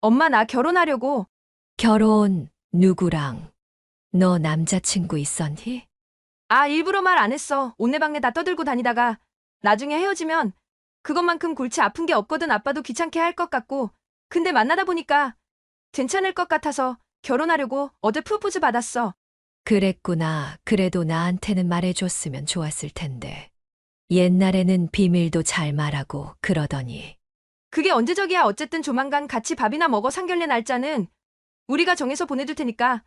엄마 나 결혼하려고. 결혼 누구랑? 너 남자친구 있었니? 아, 일부러 말 안 했어. 온내방네 다 떠들고 다니다가 나중에 헤어지면 그것만큼 골치 아픈 게 없거든. 아빠도 귀찮게 할 것 같고. 근데 만나다 보니까 괜찮을 것 같아서 결혼하려고 어제 프로포즈 받았어. 그랬구나. 그래도 나한테는 말해줬으면 좋았을 텐데. 옛날에는 비밀도 잘 말하고 그러더니. 그게 언제적이야. 어쨌든 조만간 같이 밥이나 먹어. 상견례 날짜는 우리가 정해서 보내줄 테니까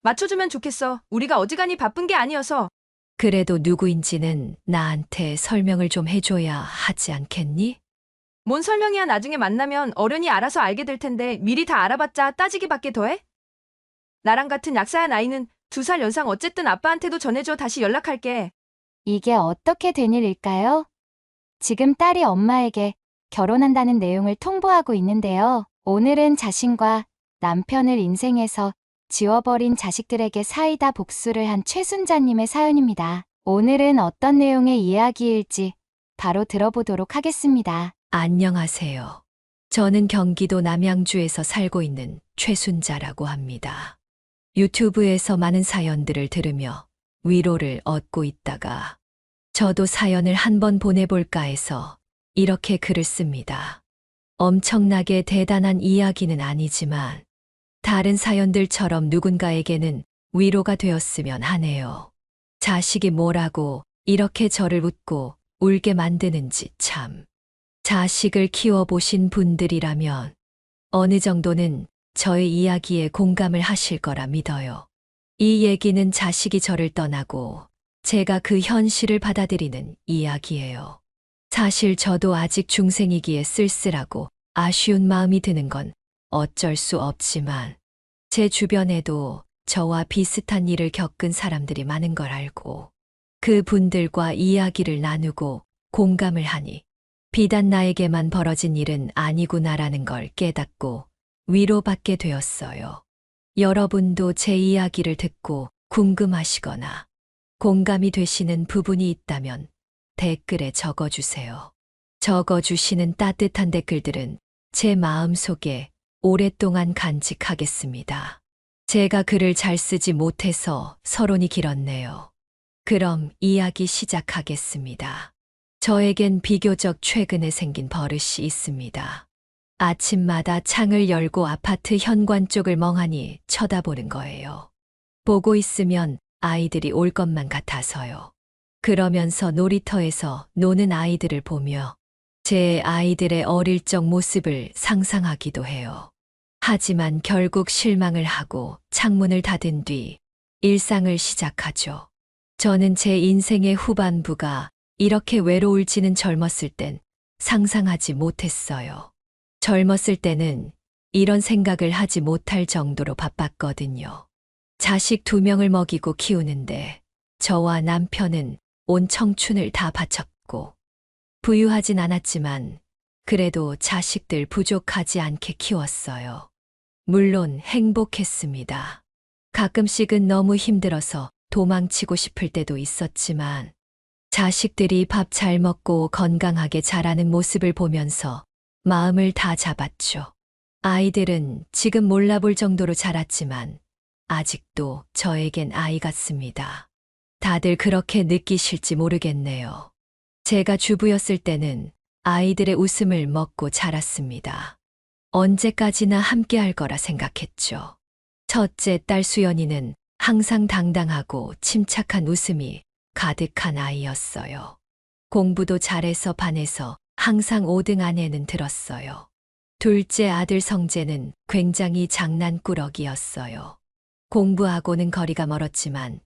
맞춰주면 좋겠어. 우리가 어지간히 바쁜 게 아니어서. 그래도 누구인지는 나한테 설명을 좀 해줘야 하지 않겠니? 뭔 설명이야. 나중에 만나면 어련히 알아서 알게 될 텐데 미리 다 알아봤자 따지기밖에 더해? 나랑 같은 약사야. 나이는 2살 연상. 어쨌든 아빠한테도 전해줘. 다시 연락할게. 이게 어떻게 된 일일까요? 지금 딸이 엄마에게 결혼한다는 내용을 통보하고 있는데요. 오늘은 자신과 남편을 인생에서 지워버린 자식들에게 사이다 복수를 한 최순자님의 사연입니다. 오늘은 어떤 내용의 이야기일지 바로 들어보도록 하겠습니다. 안녕하세요. 저는 경기도 남양주에서 살고 있는 최순자라고 합니다. 유튜브에서 많은 사연들을 들으며 위로를 얻고 있다가 저도 사연을 한번 보내볼까 해서 이렇게 글을 씁니다. 엄청나게 대단한 이야기는 아니지만 다른 사연들처럼 누군가에게는 위로가 되었으면 하네요. 자식이 뭐라고 이렇게 저를 웃고 울게 만드는지 참. 자식을 키워보신 분들이라면 어느 정도는 저의 이야기에 공감을 하실 거라 믿어요. 이 얘기는 자식이 저를 떠나고 제가 그 현실을 받아들이는 이야기예요. 사실 저도 아직 중생이기에 쓸쓸하고 아쉬운 마음이 드는 건 어쩔 수 없지만 제 주변에도 저와 비슷한 일을 겪은 사람들이 많은 걸 알고 그 분들과 이야기를 나누고 공감을 하니 비단 나에게만 벌어진 일은 아니구나라는 걸 깨닫고 위로받게 되었어요. 여러분도 제 이야기를 듣고 궁금하시거나 공감이 되시는 부분이 있다면 댓글에 적어주세요. 적어주시는 따뜻한 댓글들은 제 마음속에 오랫동안 간직하겠습니다. 제가 글을 잘 쓰지 못해서 서론이 길었네요. 그럼 이야기 시작하겠습니다. 저에겐 비교적 최근에 생긴 버릇이 있습니다. 아침마다 창을 열고 아파트 현관 쪽을 멍하니 쳐다보는 거예요. 보고 있으면 아이들이 올 것만 같아서요. 그러면서 놀이터에서 노는 아이들을 보며 제 아이들의 어릴 적 모습을 상상하기도 해요. 하지만 결국 실망을 하고 창문을 닫은 뒤 일상을 시작하죠. 저는 제 인생의 후반부가 이렇게 외로울지는 젊었을 땐 상상하지 못했어요. 젊었을 때는 이런 생각을 하지 못할 정도로 바빴거든요. 자식 2명을 먹이고 키우는데 저와 남편은 온 청춘을 다 바쳤고 부유하진 않았지만 그래도 자식들 부족하지 않게 키웠어요. 물론 행복했습니다. 가끔씩은 너무 힘들어서 도망치고 싶을 때도 있었지만 자식들이 밥 잘 먹고 건강하게 자라는 모습을 보면서 마음을 다 잡았죠. 아이들은 지금 몰라볼 정도로 자랐지만 아직도 저에겐 아이 같습니다. 다들 그렇게 느끼실지 모르겠네요. 제가 주부였을 때는 아이들의 웃음을 먹고 자랐습니다. 언제까지나 함께 할 거라 생각했죠. 첫째 딸 수연이는 항상 당당하고 침착한 웃음이 가득한 아이였어요. 공부도 잘해서 반에서 항상 5등 안에는 들었어요. 둘째 아들 성재는 굉장히 장난꾸러기였어요. 공부하고는 거리가 멀었지만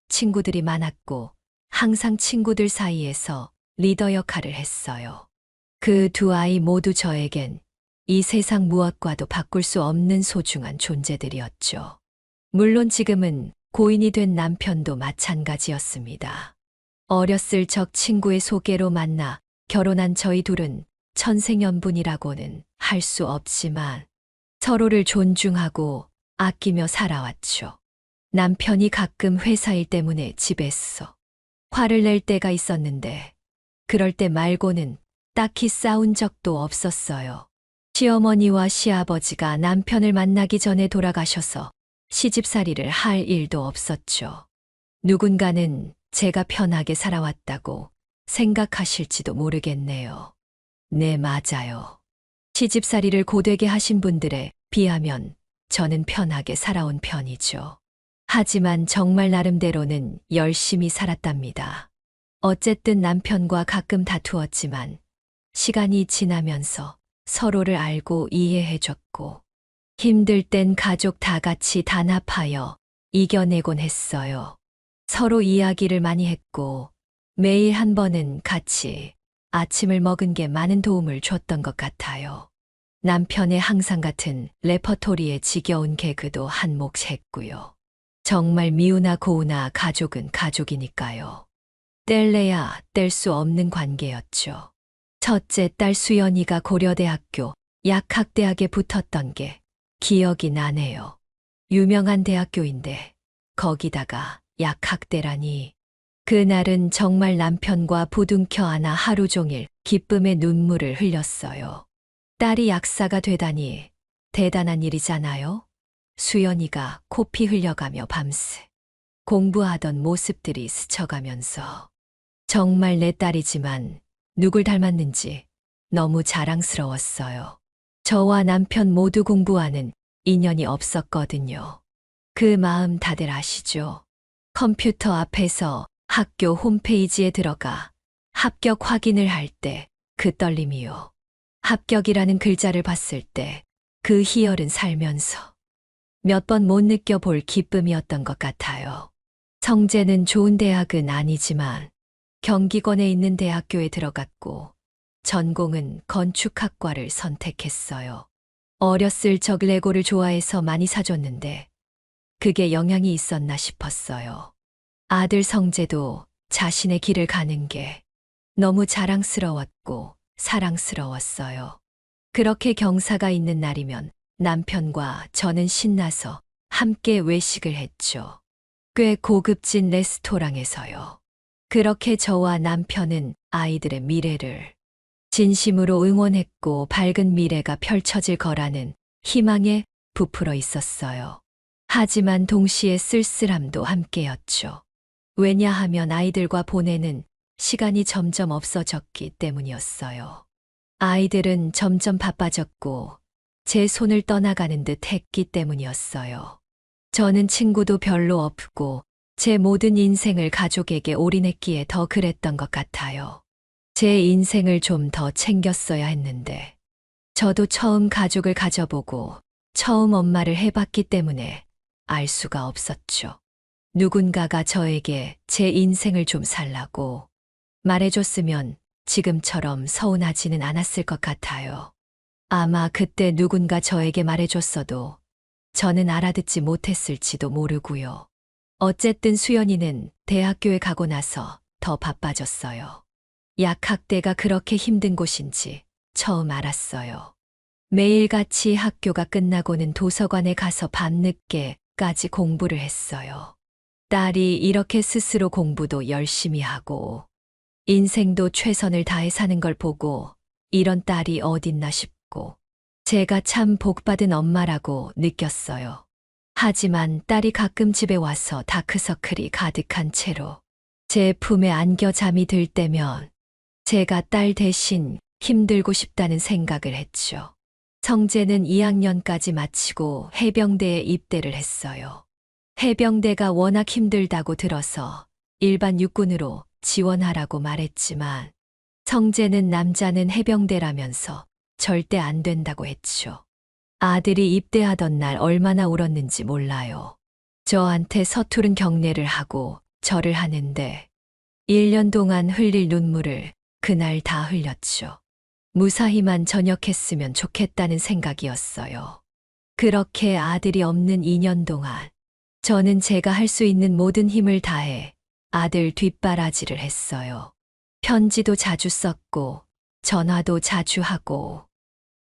친구들이 많았고 항상 친구들 사이에서 리더 역할을 했어요. 그 2 아이 모두 저에겐 이 세상 무엇과도 바꿀 수 없는 소중한 존재들이었죠. 물론 지금은 고인이 된 남편도 마찬가지였습니다. 어렸을 적 친구의 소개로 만나 결혼한 저희 둘은 천생연분이라고는 할 수 없지만 서로를 존중하고 아끼며 살아왔죠. 남편이 가끔 회사 일 때문에 집에서 화를 낼 때가 있었는데 그럴 때 말고는 딱히 싸운 적도 없었어요. 시어머니와 시아버지가 남편을 만나기 전에 돌아가셔서 시집살이를 할 일도 없었죠. 누군가는 제가 편하게 살아왔다고 생각하실지도 모르겠네요. 네, 맞아요. 시집살이를 고되게 하신 분들에 비하면 저는 편하게 살아온 편이죠. 하지만 정말 나름대로는 열심히 살았답니다. 어쨌든 남편과 가끔 다투었지만 시간이 지나면서 서로를 알고 이해해줬고 힘들 땐 가족 다 같이 단합하여 이겨내곤 했어요. 서로 이야기를 많이 했고 매일 한 번은 같이 아침을 먹은 게 많은 도움을 줬던 것 같아요. 남편의 항상 같은 레퍼토리에 지겨운 개그도 한 몫 했고요. 정말 미우나 고우나 가족은 가족이니까요. 뗄래야 뗄 수 없는 관계였죠. 첫째 딸 수연이가 고려대학교 약학대학에 붙었던 게 기억이 나네요. 유명한 대학교인데 거기다가 약학대라니. 그날은 정말 남편과 부둥켜 안아 하루 종일 기쁨의 눈물을 흘렸어요. 딸이 약사가 되다니 대단한 일이잖아요. 수연이가 코피 흘려가며 밤새 공부하던 모습들이 스쳐가면서 정말 내 딸이지만 누굴 닮았는지 너무 자랑스러웠어요. 저와 남편 모두 공부하는 인연이 없었거든요. 그 마음 다들 아시죠? 컴퓨터 앞에서 학교 홈페이지에 들어가 합격 확인을 할 때 그 떨림이요. 합격이라는 글자를 봤을 때 그 희열은 살면서 몇 번 못 느껴볼 기쁨이었던 것 같아요. 성재는 좋은 대학은 아니지만 경기권에 있는 대학교에 들어갔고 전공은 건축학과를 선택했어요. 어렸을 적 레고를 좋아해서 많이 사줬는데 그게 영향이 있었나 싶었어요. 아들 성재도 자신의 길을 가는 게 너무 자랑스러웠고 사랑스러웠어요. 그렇게 경사가 있는 날이면 남편과 저는 신나서 함께 외식을 했죠. 꽤 고급진 레스토랑에서요. 그렇게 저와 남편은 아이들의 미래를 진심으로 응원했고 밝은 미래가 펼쳐질 거라는 희망에 부풀어 있었어요. 하지만 동시에 쓸쓸함도 함께였죠. 왜냐하면 아이들과 보내는 시간이 점점 없어졌기 때문이었어요. 아이들은 점점 바빠졌고 제 손을 떠나가는 듯 했기 때문이었어요. 저는 친구도 별로 없고 제 모든 인생을 가족에게 올인했기에 더 그랬던 것 같아요. 제 인생을 좀 더 챙겼어야 했는데 저도 처음 가족을 가져보고 처음 엄마를 해봤기 때문에 알 수가 없었죠. 누군가가 저에게 제 인생을 좀 살라고 말해줬으면 지금처럼 서운하지는 않았을 것 같아요. 아마 그때 누군가 저에게 말해줬어도 저는 알아듣지 못했을지도 모르고요. 어쨌든 수연이는 대학교에 가고 나서 더 바빠졌어요. 약학대가 그렇게 힘든 곳인지 처음 알았어요. 매일같이 학교가 끝나고는 도서관에 가서 밤늦게까지 공부를 했어요. 딸이 이렇게 스스로 공부도 열심히 하고 인생도 최선을 다해 사는 걸 보고 이런 딸이 어딨나 싶고 제가 참 복받은 엄마라고 느꼈어요. 하지만 딸이 가끔 집에 와서 다크서클이 가득한 채로 제 품에 안겨 잠이 들 때면 제가 딸 대신 힘들고 싶다는 생각을 했죠. 성재는 2학년까지 마치고 해병대에 입대를 했어요. 해병대가 워낙 힘들다고 들어서 일반 육군으로 지원하라고 말했지만 성재는 남자는 해병대라면서 절대 안 된다고 했죠. 아들이 입대하던 날 얼마나 울었는지 몰라요. 저한테 서투른 경례를 하고 절을 하는데 1년 동안 흘릴 눈물을 그날 다 흘렸죠. 무사히만 전역했으면 좋겠다는 생각이었어요. 그렇게 아들이 없는 2년 동안 저는 제가 할 수 있는 모든 힘을 다해 아들 뒷바라지를 했어요. 편지도 자주 썼고 전화도 자주 하고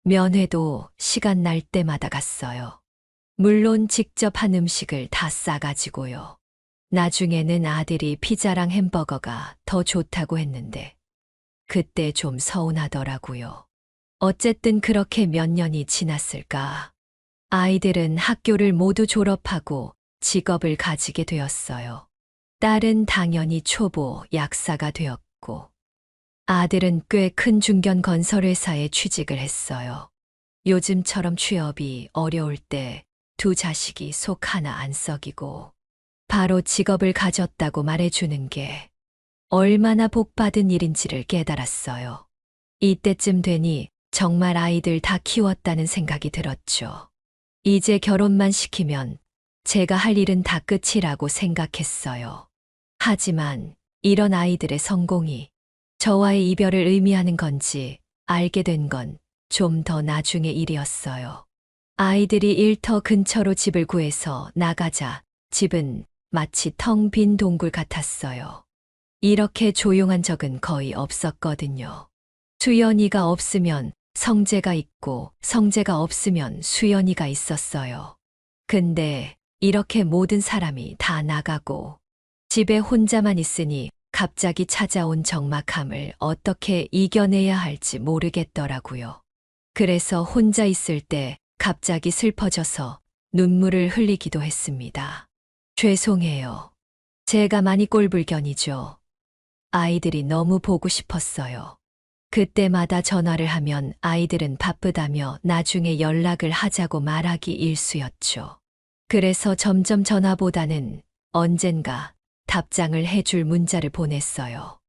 면회도 시간 날 때마다 갔어요. 물론 직접 한 음식을 다 싸가지고요. 나중에는 아들이 피자랑 햄버거가 더 좋다고 했는데 그때 좀 서운하더라고요. 어쨌든 그렇게 몇 년이 지났을까. 아이들은 학교를 모두 졸업하고 직업을 가지게 되었어요. 딸은 당연히 초보 약사가 되었고, 아들은 꽤 큰 중견 건설회사에 취직을 했어요. 요즘처럼 취업이 어려울 때 두 자식이 속 하나 안 썩이고 바로 직업을 가졌다고 말해주는 게 얼마나 복받은 일인지를 깨달았어요. 이때쯤 되니 정말 아이들 다 키웠다는 생각이 들었죠. 이제 결혼만 시키면 제가 할 일은 다 끝이라고 생각했어요. 하지만 이런 아이들의 성공이 저와의 이별을 의미하는 건지 알게 된 건 좀 더 나중의 일이었어요. 아이들이 일터 근처로 집을 구해서 나가자 집은 마치 텅 빈 동굴 같았어요. 이렇게 조용한 적은 거의 없었거든요. 수연이가 없으면 성재가 있고 성재가 없으면 수연이가 있었어요. 근데 이렇게 모든 사람이 다 나가고 집에 혼자만 있으니 갑자기 찾아온 적막함을 어떻게 이겨내야 할지 모르겠더라고요. 그래서 혼자 있을 때 갑자기 슬퍼져서 눈물을 흘리기도 했습니다. 죄송해요. 제가 많이 꼴불견이죠. 아이들이 너무 보고 싶었어요. 그때마다 전화를 하면 아이들은 바쁘다며 나중에 연락을 하자고 말하기 일쑤였죠. 그래서 점점 전화보다는 언젠가 답장을 해줄 문자를 보냈어요.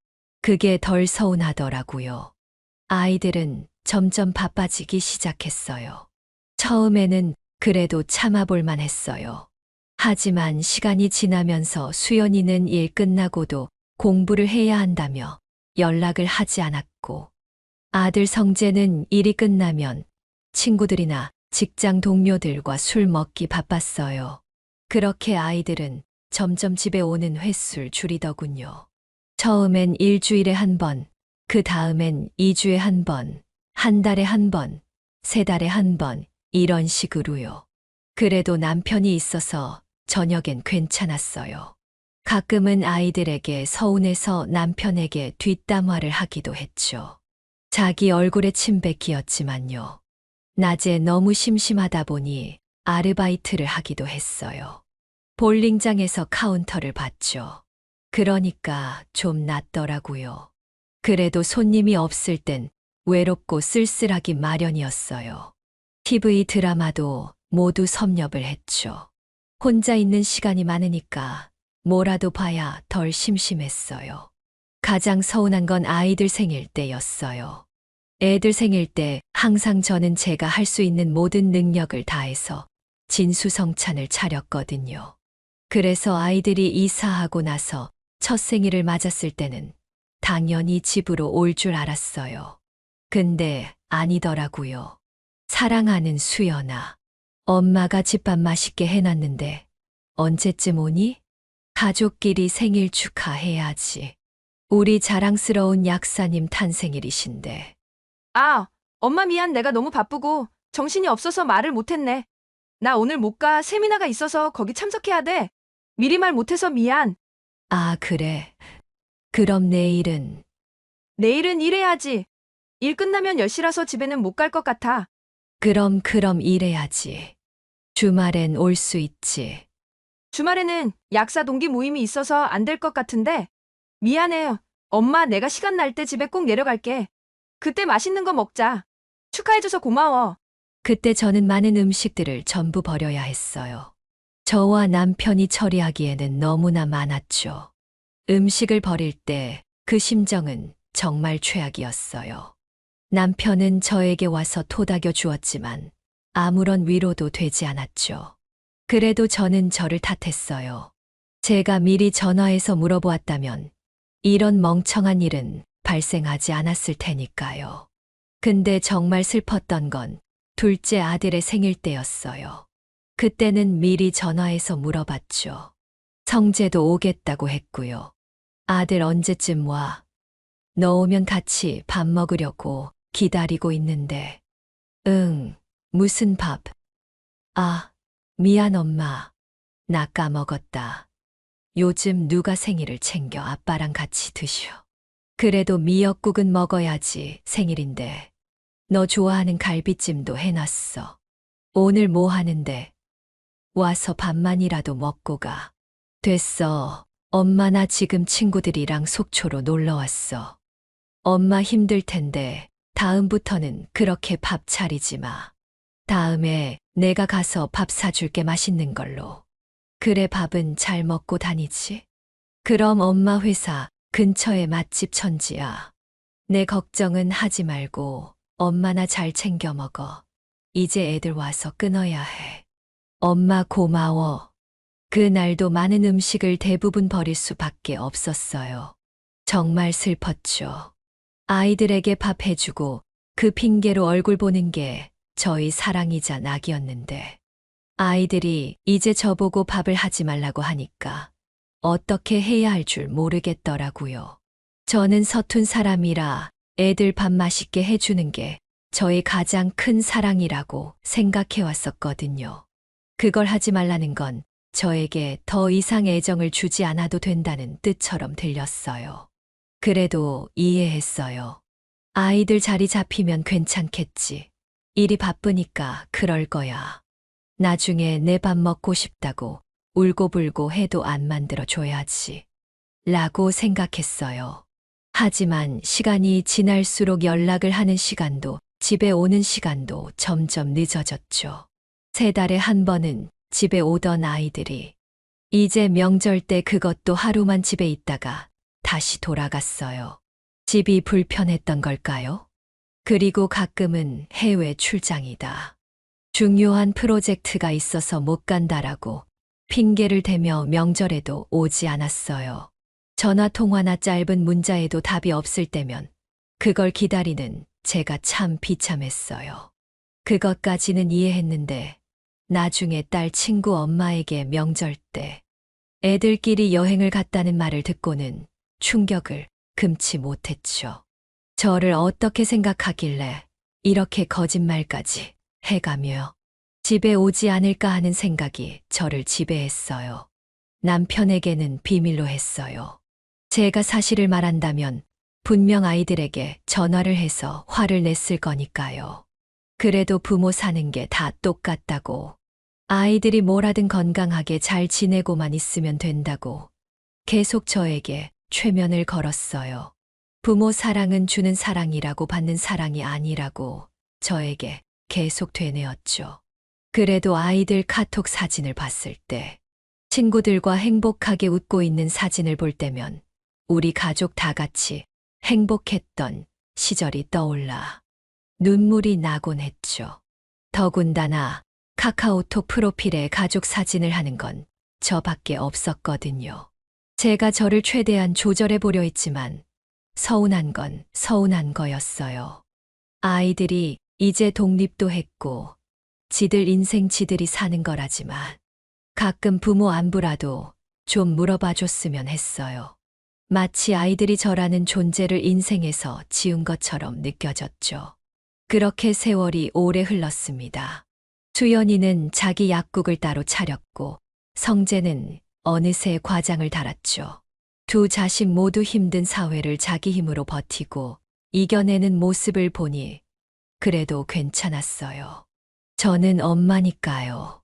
그게 덜 서운하더라고요. 아이들은 점점 바빠지기 시작했어요. 처음에는 그래도 참아볼만 했어요. 하지만 시간이 지나면서 수연이는 일 끝나고도 공부를 해야 한다며 연락을 하지 않았고, 아들 성재는 일이 끝나면 친구들이나 직장 동료들과 술 먹기 바빴어요. 그렇게 아이들은 점점 집에 오는 횟수를 줄이더군요. 처음엔 일주일에 한 번, 그 다음엔 2주에 한 번, 한 달에 한 번, 3달에 한 번, 이런 식으로요. 그래도 남편이 있어서 저녁엔 괜찮았어요. 가끔은 아이들에게 서운해서 남편에게 뒷담화를 하기도 했죠. 자기 얼굴에 침 뱉기였지만요. 낮에 너무 심심하다 보니 아르바이트를 하기도 했어요. 볼링장에서 카운터를 봤죠. 그러니까 좀 낫더라고요. 그래도 손님이 없을 땐 외롭고 쓸쓸하기 마련이었어요. TV 드라마도 모두 섭렵을 했죠. 혼자 있는 시간이 많으니까 뭐라도 봐야 덜 심심했어요. 가장 서운한 건 아이들 생일 때였어요. 애들 생일 때 항상 저는 제가 할 수 있는 모든 능력을 다해서 진수성찬을 차렸거든요. 그래서 아이들이 이사하고 나서 첫 생일을 맞았을 때는 당연히 집으로 올 줄 알았어요. 근데 아니더라고요. 사랑하는 수연아, 엄마가 집밥 맛있게 해놨는데 언제쯤 오니? 가족끼리 생일 축하해야지. 우리 자랑스러운 약사님 탄생일이신데. 아, 엄마 미안. 내가 너무 바쁘고 정신이 없어서 말을 못했네. 나 오늘 못 가. 세미나가 있어서 거기 참석해야 돼. 미리 말 못해서 미안. 아, 그래. 그럼 내일은? 내일은 일해야지. 일 끝나면 10시라서 집에는 못 갈 것 같아. 그럼 일해야지. 주말엔 올 수 있지. 주말에는 약사 동기 모임이 있어서 안 될 것 같은데. 미안해요. 엄마, 내가 시간 날 때 집에 꼭 내려갈게. 그때 맛있는 거 먹자. 축하해줘서 고마워. 그때 저는 많은 음식들을 전부 버려야 했어요. 저와 남편이 처리하기에는 너무나 많았죠. 음식을 버릴 때 그 심정은 정말 최악이었어요. 남편은 저에게 와서 토닥여 주었지만 아무런 위로도 되지 않았죠. 그래도 저는 저를 탓했어요. 제가 미리 전화해서 물어보았다면 이런 멍청한 일은 발생하지 않았을 테니까요. 근데 정말 슬펐던 건 둘째 아들의 생일 때였어요. 그때는 미리 전화해서 물어봤죠. 성재도 오겠다고 했고요. 아들 언제쯤 와? 너 오면 같이 밥 먹으려고 기다리고 있는데. 응, 무슨 밥? 아, 미안 엄마. 나 까먹었다. 요즘 누가 생일을 챙겨 아빠랑 같이 드셔. 그래도 미역국은 먹어야지 생일인데. 너 좋아하는 갈비찜도 해놨어. 오늘 뭐 하는데? 와서 밥만이라도 먹고 가. 됐어. 엄마 나 지금 친구들이랑 속초로 놀러 왔어. 엄마 힘들 텐데 다음부터는 그렇게 밥 차리지 마. 다음에 내가 가서 밥 사줄게 맛있는 걸로. 그래 밥은 잘 먹고 다니지? 그럼 엄마 회사 근처에 맛집 천지야. 내 걱정은 하지 말고 엄마나 잘 챙겨 먹어. 이제 애들 와서 끊어야 해. 엄마 고마워. 그날도 많은 음식을 대부분 버릴 수밖에 없었어요. 정말 슬펐죠. 아이들에게 밥 해주고 그 핑계로 얼굴 보는 게 저희 사랑이자 낙이었는데 아이들이 이제 저보고 밥을 하지 말라고 하니까 어떻게 해야 할 줄 모르겠더라고요. 저는 서툰 사람이라 애들 밥 맛있게 해주는 게 저의 가장 큰 사랑이라고 생각해 왔었거든요. 그걸 하지 말라는 건 저에게 더 이상 애정을 주지 않아도 된다는 뜻처럼 들렸어요. 그래도 이해했어요. 아이들 자리 잡히면 괜찮겠지. 일이 바쁘니까 그럴 거야. 나중에 내 밥 먹고 싶다고 울고불고 해도 안 만들어줘야지. 라고 생각했어요. 하지만 시간이 지날수록 연락을 하는 시간도 집에 오는 시간도 점점 늦어졌죠. 3달에 한 번은 집에 오던 아이들이 이제 명절 때 그것도 하루만 집에 있다가 다시 돌아갔어요. 집이 불편했던 걸까요? 그리고 가끔은 해외 출장이다. 중요한 프로젝트가 있어서 못 간다라고 핑계를 대며 명절에도 오지 않았어요. 전화 통화나 짧은 문자에도 답이 없을 때면 그걸 기다리는 제가 참 비참했어요. 그것까지는 이해했는데 나중에 딸 친구 엄마에게 명절 때 애들끼리 여행을 갔다는 말을 듣고는 충격을 금치 못했죠. 저를 어떻게 생각하길래 이렇게 거짓말까지 해가며 집에 오지 않을까 하는 생각이 저를 지배했어요. 남편에게는 비밀로 했어요. 제가 사실을 말한다면 분명 아이들에게 전화를 해서 화를 냈을 거니까요. 그래도 부모 사는 게 다 똑같다고. 아이들이 뭐라든 건강하게 잘 지내고만 있으면 된다고 계속 저에게 최면을 걸었어요. 부모 사랑은 주는 사랑이라고 받는 사랑이 아니라고 저에게 계속 되뇌었죠. 그래도 아이들 카톡 사진을 봤을 때 친구들과 행복하게 웃고 있는 사진을 볼 때면 우리 가족 다 같이 행복했던 시절이 떠올라 눈물이 나곤 했죠. 더군다나 카카오톡 프로필에 가족 사진을 하는 건 저밖에 없었거든요. 제가 저를 최대한 조절해 보려 했지만 서운한 건 서운한 거였어요. 아이들이 이제 독립도 했고 지들 인생 지들이 사는 거라지만 가끔 부모 안부라도 좀 물어봐 줬으면 했어요. 마치 아이들이 저라는 존재를 인생에서 지운 것처럼 느껴졌죠. 그렇게 세월이 오래 흘렀습니다. 수연이는 자기 약국을 따로 차렸고 성재는 어느새 과장을 달았죠. 두 자식 모두 힘든 사회를 자기 힘으로 버티고 이겨내는 모습을 보니 그래도 괜찮았어요. 저는 엄마니까요.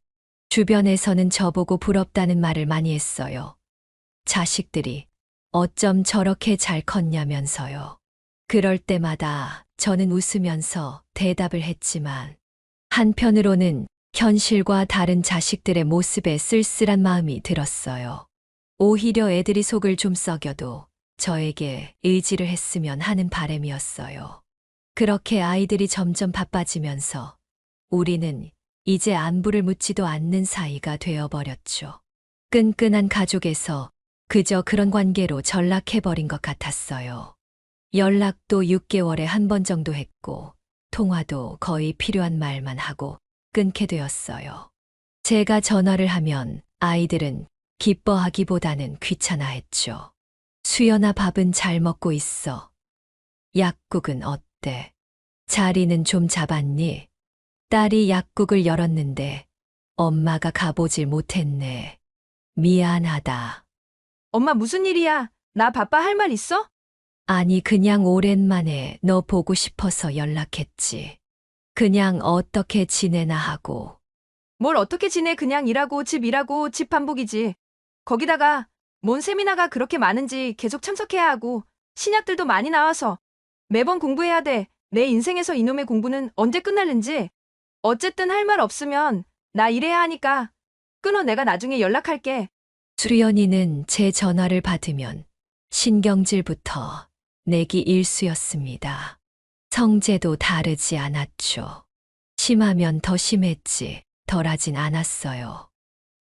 주변에서는 저보고 부럽다는 말을 많이 했어요. 자식들이 어쩜 저렇게 잘 컸냐면서요. 그럴 때마다 저는 웃으면서 대답을 했지만 한편으로는 현실과 다른 자식들의 모습에 쓸쓸한 마음이 들었어요. 오히려 애들이 속을 좀 썩여도 저에게 의지를 했으면 하는 바람이었어요. 그렇게 아이들이 점점 바빠지면서 우리는 이제 안부를 묻지도 않는 사이가 되어버렸죠. 끈끈한 가족에서 그저 그런 관계로 전락해버린 것 같았어요. 연락도 6개월에 한 번 정도 했고 통화도 거의 필요한 말만 하고 끊게 되었어요. 제가 전화를 하면 아이들은 기뻐하기보다는 귀찮아했죠. 수연아 밥은 잘 먹고 있어. 약국은 어때? 자리는 좀 잡았니? 딸이 약국을 열었는데 엄마가 가보질 못했네. 미안하다. 엄마 무슨 일이야? 나 바빠 할 말 있어? 아니, 그냥 오랜만에 너 보고 싶어서 연락했지. 그냥 어떻게 지내나 하고. 뭘 어떻게 지내? 그냥 일하고 집 반복이지. 거기다가 뭔 세미나가 그렇게 많은지 계속 참석해야 하고 신약들도 많이 나와서 매번 공부해야 돼. 내 인생에서 이놈의 공부는 언제 끝날는지. 어쨌든 할 말 없으면 나 일해야 하니까 끊어. 내가 나중에 연락할게. 수연이는 제 전화를 받으면 신경질부터 내기 일쑤였습니다. 성재도 다르지 않았죠. 심하면 더 심했지 덜하진 않았어요.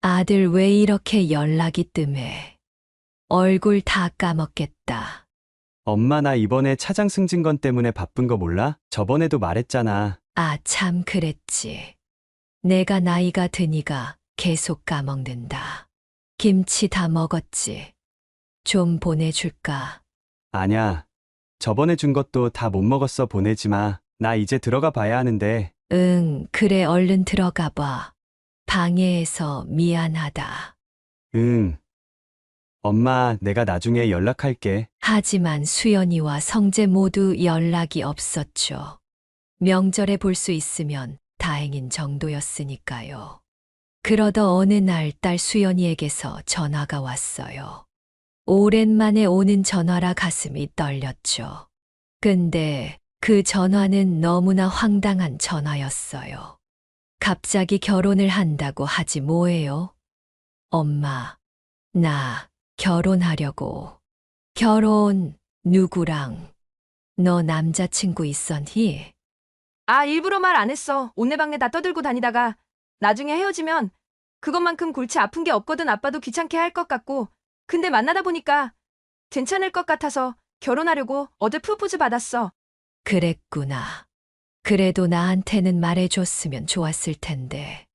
아들 왜 이렇게 연락이 뜸해. 얼굴 다 까먹겠다. 엄마 나 이번에 차장 승진 건 때문에 바쁜 거 몰라? 저번에도 말했잖아. 아, 참 그랬지. 내가 나이가 드니까 계속 까먹는다. 김치 다 먹었지. 좀 보내줄까? 아냐. 저번에 준 것도 다 못 먹었어. 보내지 마. 나 이제 들어가 봐야 하는데. 응, 그래 얼른 들어가 봐. 방해해서 미안하다. 응. 엄마, 내가 나중에 연락할게. 하지만 수연이와 성재 모두 연락이 없었죠. 명절에 볼 수 있으면 다행인 정도였으니까요. 그러던 어느 날 딸 수연이에게서 전화가 왔어요. 오랜만에 오는 전화라 가슴이 떨렸죠. 근데 그 전화는 너무나 황당한 전화였어요. 갑자기 결혼을 한다고 하지 뭐예요? 엄마, 나 결혼하려고. 결혼, 누구랑? 너 남자친구 있었니? 아, 일부러 말 안 했어. 온내방네 다 떠들고 다니다가 나중에 헤어지면 그것만큼 골치 아픈 게 없거든. 아빠도 귀찮게 할 것 같고. 근데 만나다 보니까 괜찮을 것 같아서 결혼하려고 어제 프로포즈 받았어. 그랬구나. 그래도 나한테는 말해줬으면 좋았을 텐데.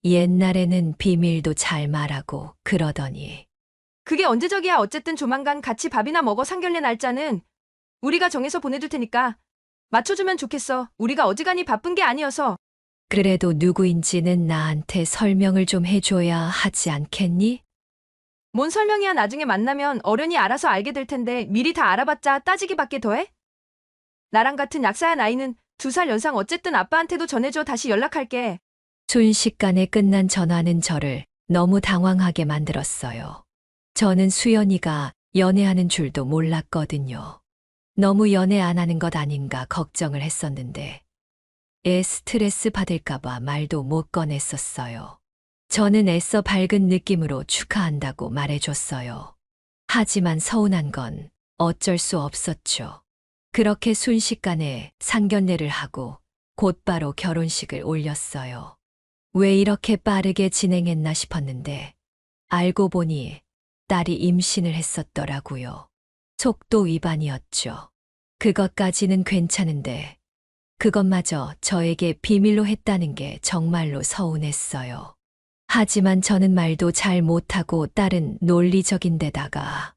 옛날에는 비밀도 잘 말하고 그러더니. 그게 언제적이야. 어쨌든 조만간 같이 밥이나 먹어. 상견례 날짜는 우리가 정해서 보내둘 테니까 맞춰주면 좋겠어. 우리가 어지간히 바쁜 게 아니어서. 그래도 누구인지는 나한테 설명을 좀 해줘야 하지 않겠니? 뭔 설명이야. 나중에 만나면 어련히 알아서 알게 될 텐데 미리 다 알아봤자 따지기밖에 더해? 나랑 같은 약사야. 나이는 2살 연상. 어쨌든 아빠한테도 전해줘. 다시 연락할게. 순식간에 끝난 전화는 저를 너무 당황하게 만들었어요. 저는 수연이가 연애하는 줄도 몰랐거든요. 너무 연애 안 하는 것 아닌가 걱정을 했었는데 애 스트레스 받을까봐 말도 못 꺼냈었어요. 저는 애써 밝은 느낌으로 축하한다고 말해줬어요. 하지만 서운한 건 어쩔 수 없었죠. 그렇게 순식간에 상견례를 하고 곧바로 결혼식을 올렸어요. 왜 이렇게 빠르게 진행했나 싶었는데 알고 보니 딸이 임신을 했었더라고요. 속도 위반이었죠. 그것까지는 괜찮은데 그것마저 저에게 비밀로 했다는 게 정말로 서운했어요. 하지만 저는 말도 잘 못하고 딸은 논리적인 데다가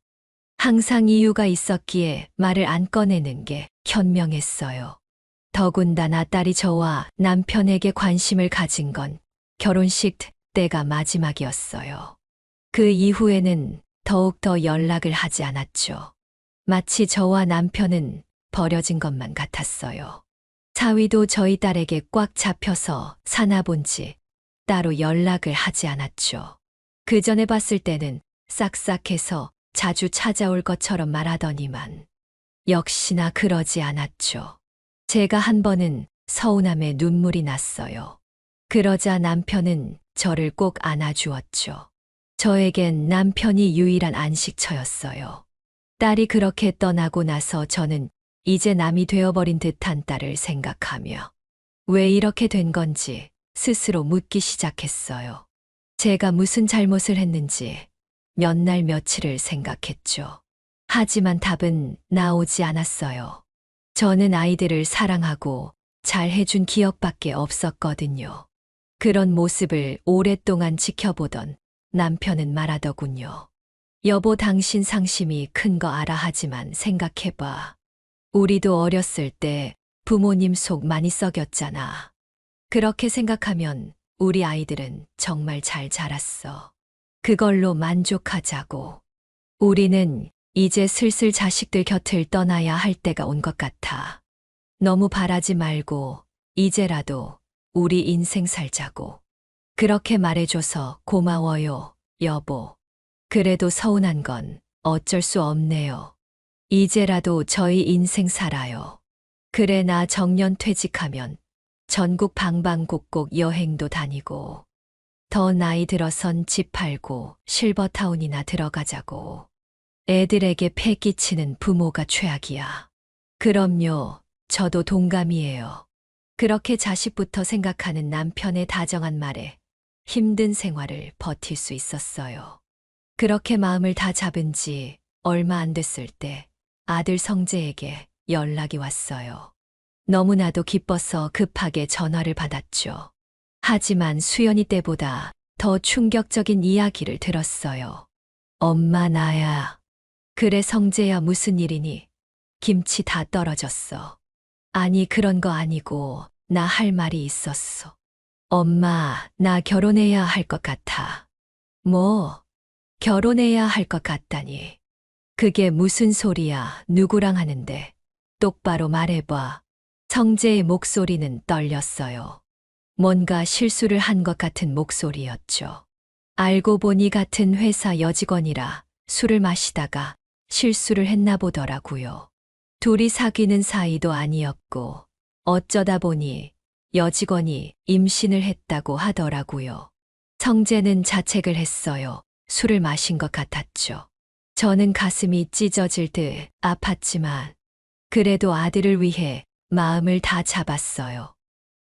항상 이유가 있었기에 말을 안 꺼내는 게 현명했어요. 더군다나 딸이 저와 남편에게 관심을 가진 건 결혼식 때가 마지막이었어요. 그 이후에는 더욱더 연락을 하지 않았죠. 마치 저와 남편은 버려진 것만 같았어요. 사위도 저희 딸에게 꽉 잡혀서 사나 본지 따로 연락을 하지 않았죠. 그 전에 봤을 때는 싹싹해서 자주 찾아올 것처럼 말하더니만 역시나 그러지 않았죠. 제가 한 번은 서운함에 눈물이 났어요. 그러자 남편은 저를 꼭 안아주었죠. 저에겐 남편이 유일한 안식처였어요. 딸이 그렇게 떠나고 나서 저는 이제 남이 되어버린 듯한 딸을 생각하며 왜 이렇게 된 건지 스스로 묻기 시작했어요. 제가 무슨 잘못을 했는지 몇 날 며칠을 생각했죠. 하지만 답은 나오지 않았어요. 저는 아이들을 사랑하고 잘 해준 기억밖에 없었거든요. 그런 모습을 오랫동안 지켜보던 남편은 말하더군요. 여보, 당신 상심이 큰 거 알아. 하지만 생각해봐. 우리도 어렸을 때 부모님 속 많이 썩였잖아. 그렇게 생각하면 우리 아이들은 정말 잘 자랐어. 그걸로 만족하자고. 우리는 이제 슬슬 자식들 곁을 떠나야 할 때가 온 것 같아. 너무 바라지 말고 이제라도 우리 인생 살자고. 그렇게 말해줘서 고마워요, 여보. 그래도 서운한 건 어쩔 수 없네요. 이제라도 저희 인생 살아요. 그래, 나 정년 퇴직하면 전국 방방곡곡 여행도 다니고, 더 나이 들어선 집 팔고 실버타운이나 들어가자고. 애들에게 패 끼치는 부모가 최악이야. 그럼요, 저도 동감이에요. 그렇게 자식부터 생각하는 남편의 다정한 말에 힘든 생활을 버틸 수 있었어요. 그렇게 마음을 다 잡은 지 얼마 안 됐을 때 아들 성재에게 연락이 왔어요. 너무나도 기뻐서 급하게 전화를 받았죠. 하지만 수연이 때보다 더 충격적인 이야기를 들었어요. 엄마, 나야. 그래, 성재야, 무슨 일이니? 김치 다 떨어졌어. 아니, 그런 거 아니고 나 할 말이 있었어. 엄마, 나 결혼해야 할 것 같아. 뭐? 결혼해야 할 것 같다니. 그게 무슨 소리야? 누구랑 하는데? 똑바로 말해봐. 성재의 목소리는 떨렸어요. 뭔가 실수를 한 것 같은 목소리였죠. 알고 보니 같은 회사 여직원이라 술을 마시다가 실수를 했나 보더라고요. 둘이 사귀는 사이도 아니었고 어쩌다 보니 여직원이 임신을 했다고 하더라고요. 성재는 자책을 했어요. 술을 마신 것 같았죠. 저는 가슴이 찢어질 듯 아팠지만 그래도 아들을 위해 마음을 다 잡았어요.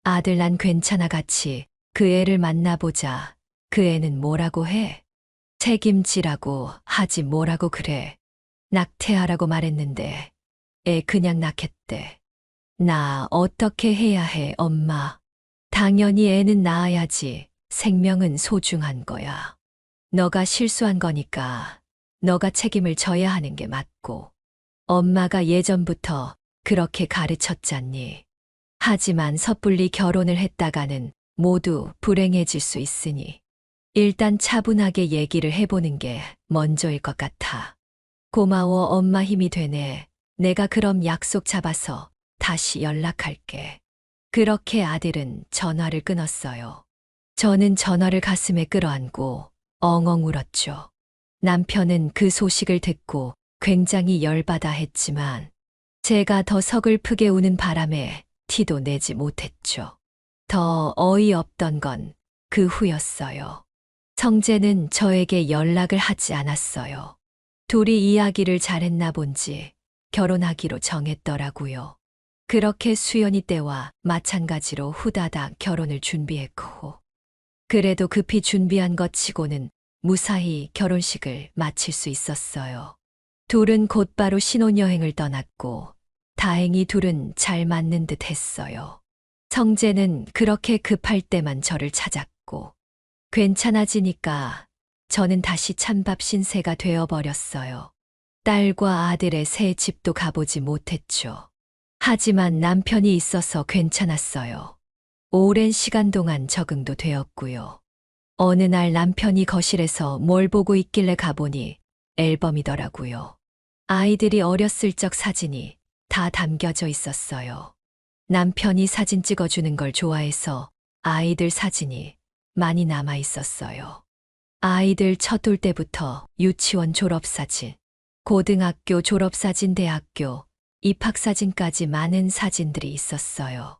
아들, 난 괜찮아, 같이 그 애를 만나보자. 그 애는 뭐라고 해? 책임지라고 하지 뭐라고 그래. 낙태하라고 말했는데 애 그냥 낳겠대. 나 어떻게 해야 해, 엄마? 당연히 애는 낳아야지. 생명은 소중한 거야. 너가 실수한 거니까 너가 책임을 져야 하는 게 맞고. 엄마가 예전부터 그렇게 가르쳤잖니. 하지만 섣불리 결혼을 했다가는 모두 불행해질 수 있으니 일단 차분하게 얘기를 해보는 게 먼저일 것 같아. 고마워, 엄마, 힘이 되네. 내가 그럼 약속 잡아서 다시 연락할게. 그렇게 아들은 전화를 끊었어요. 저는 전화를 가슴에 끌어안고 엉엉 울었죠. 남편은 그 소식을 듣고 굉장히 열받아 했지만 제가 더 서글프게 우는 바람에 티도 내지 못했죠. 더 어이없던 건 그 후였어요. 성재는 저에게 연락을 하지 않았어요. 둘이 이야기를 잘했나 본지 결혼하기로 정했더라고요. 그렇게 수연이 때와 마찬가지로 후다닥 결혼을 준비했고, 그래도 급히 준비한 것 치고는 무사히 결혼식을 마칠 수 있었어요. 둘은 곧바로 신혼여행을 떠났고 다행히 둘은 잘 맞는 듯 했어요. 성재는 그렇게 급할 때만 저를 찾았고 괜찮아지니까 저는 다시 찬밥 신세가 되어버렸어요. 딸과 아들의 새 집도 가보지 못했죠. 하지만 남편이 있어서 괜찮았어요. 오랜 시간 동안 적응도 되었고요. 어느 날 남편이 거실에서 뭘 보고 있길래 가보니 앨범이더라고요. 아이들이 어렸을 적 사진이 다 담겨져 있었어요. 남편이 사진 찍어주는 걸 좋아해서 아이들 사진이 많이 남아 있었어요. 아이들 첫 올 때부터 유치원 졸업사진, 고등학교 졸업사진, 대학교 입학사진까지 많은 사진들이 있었어요.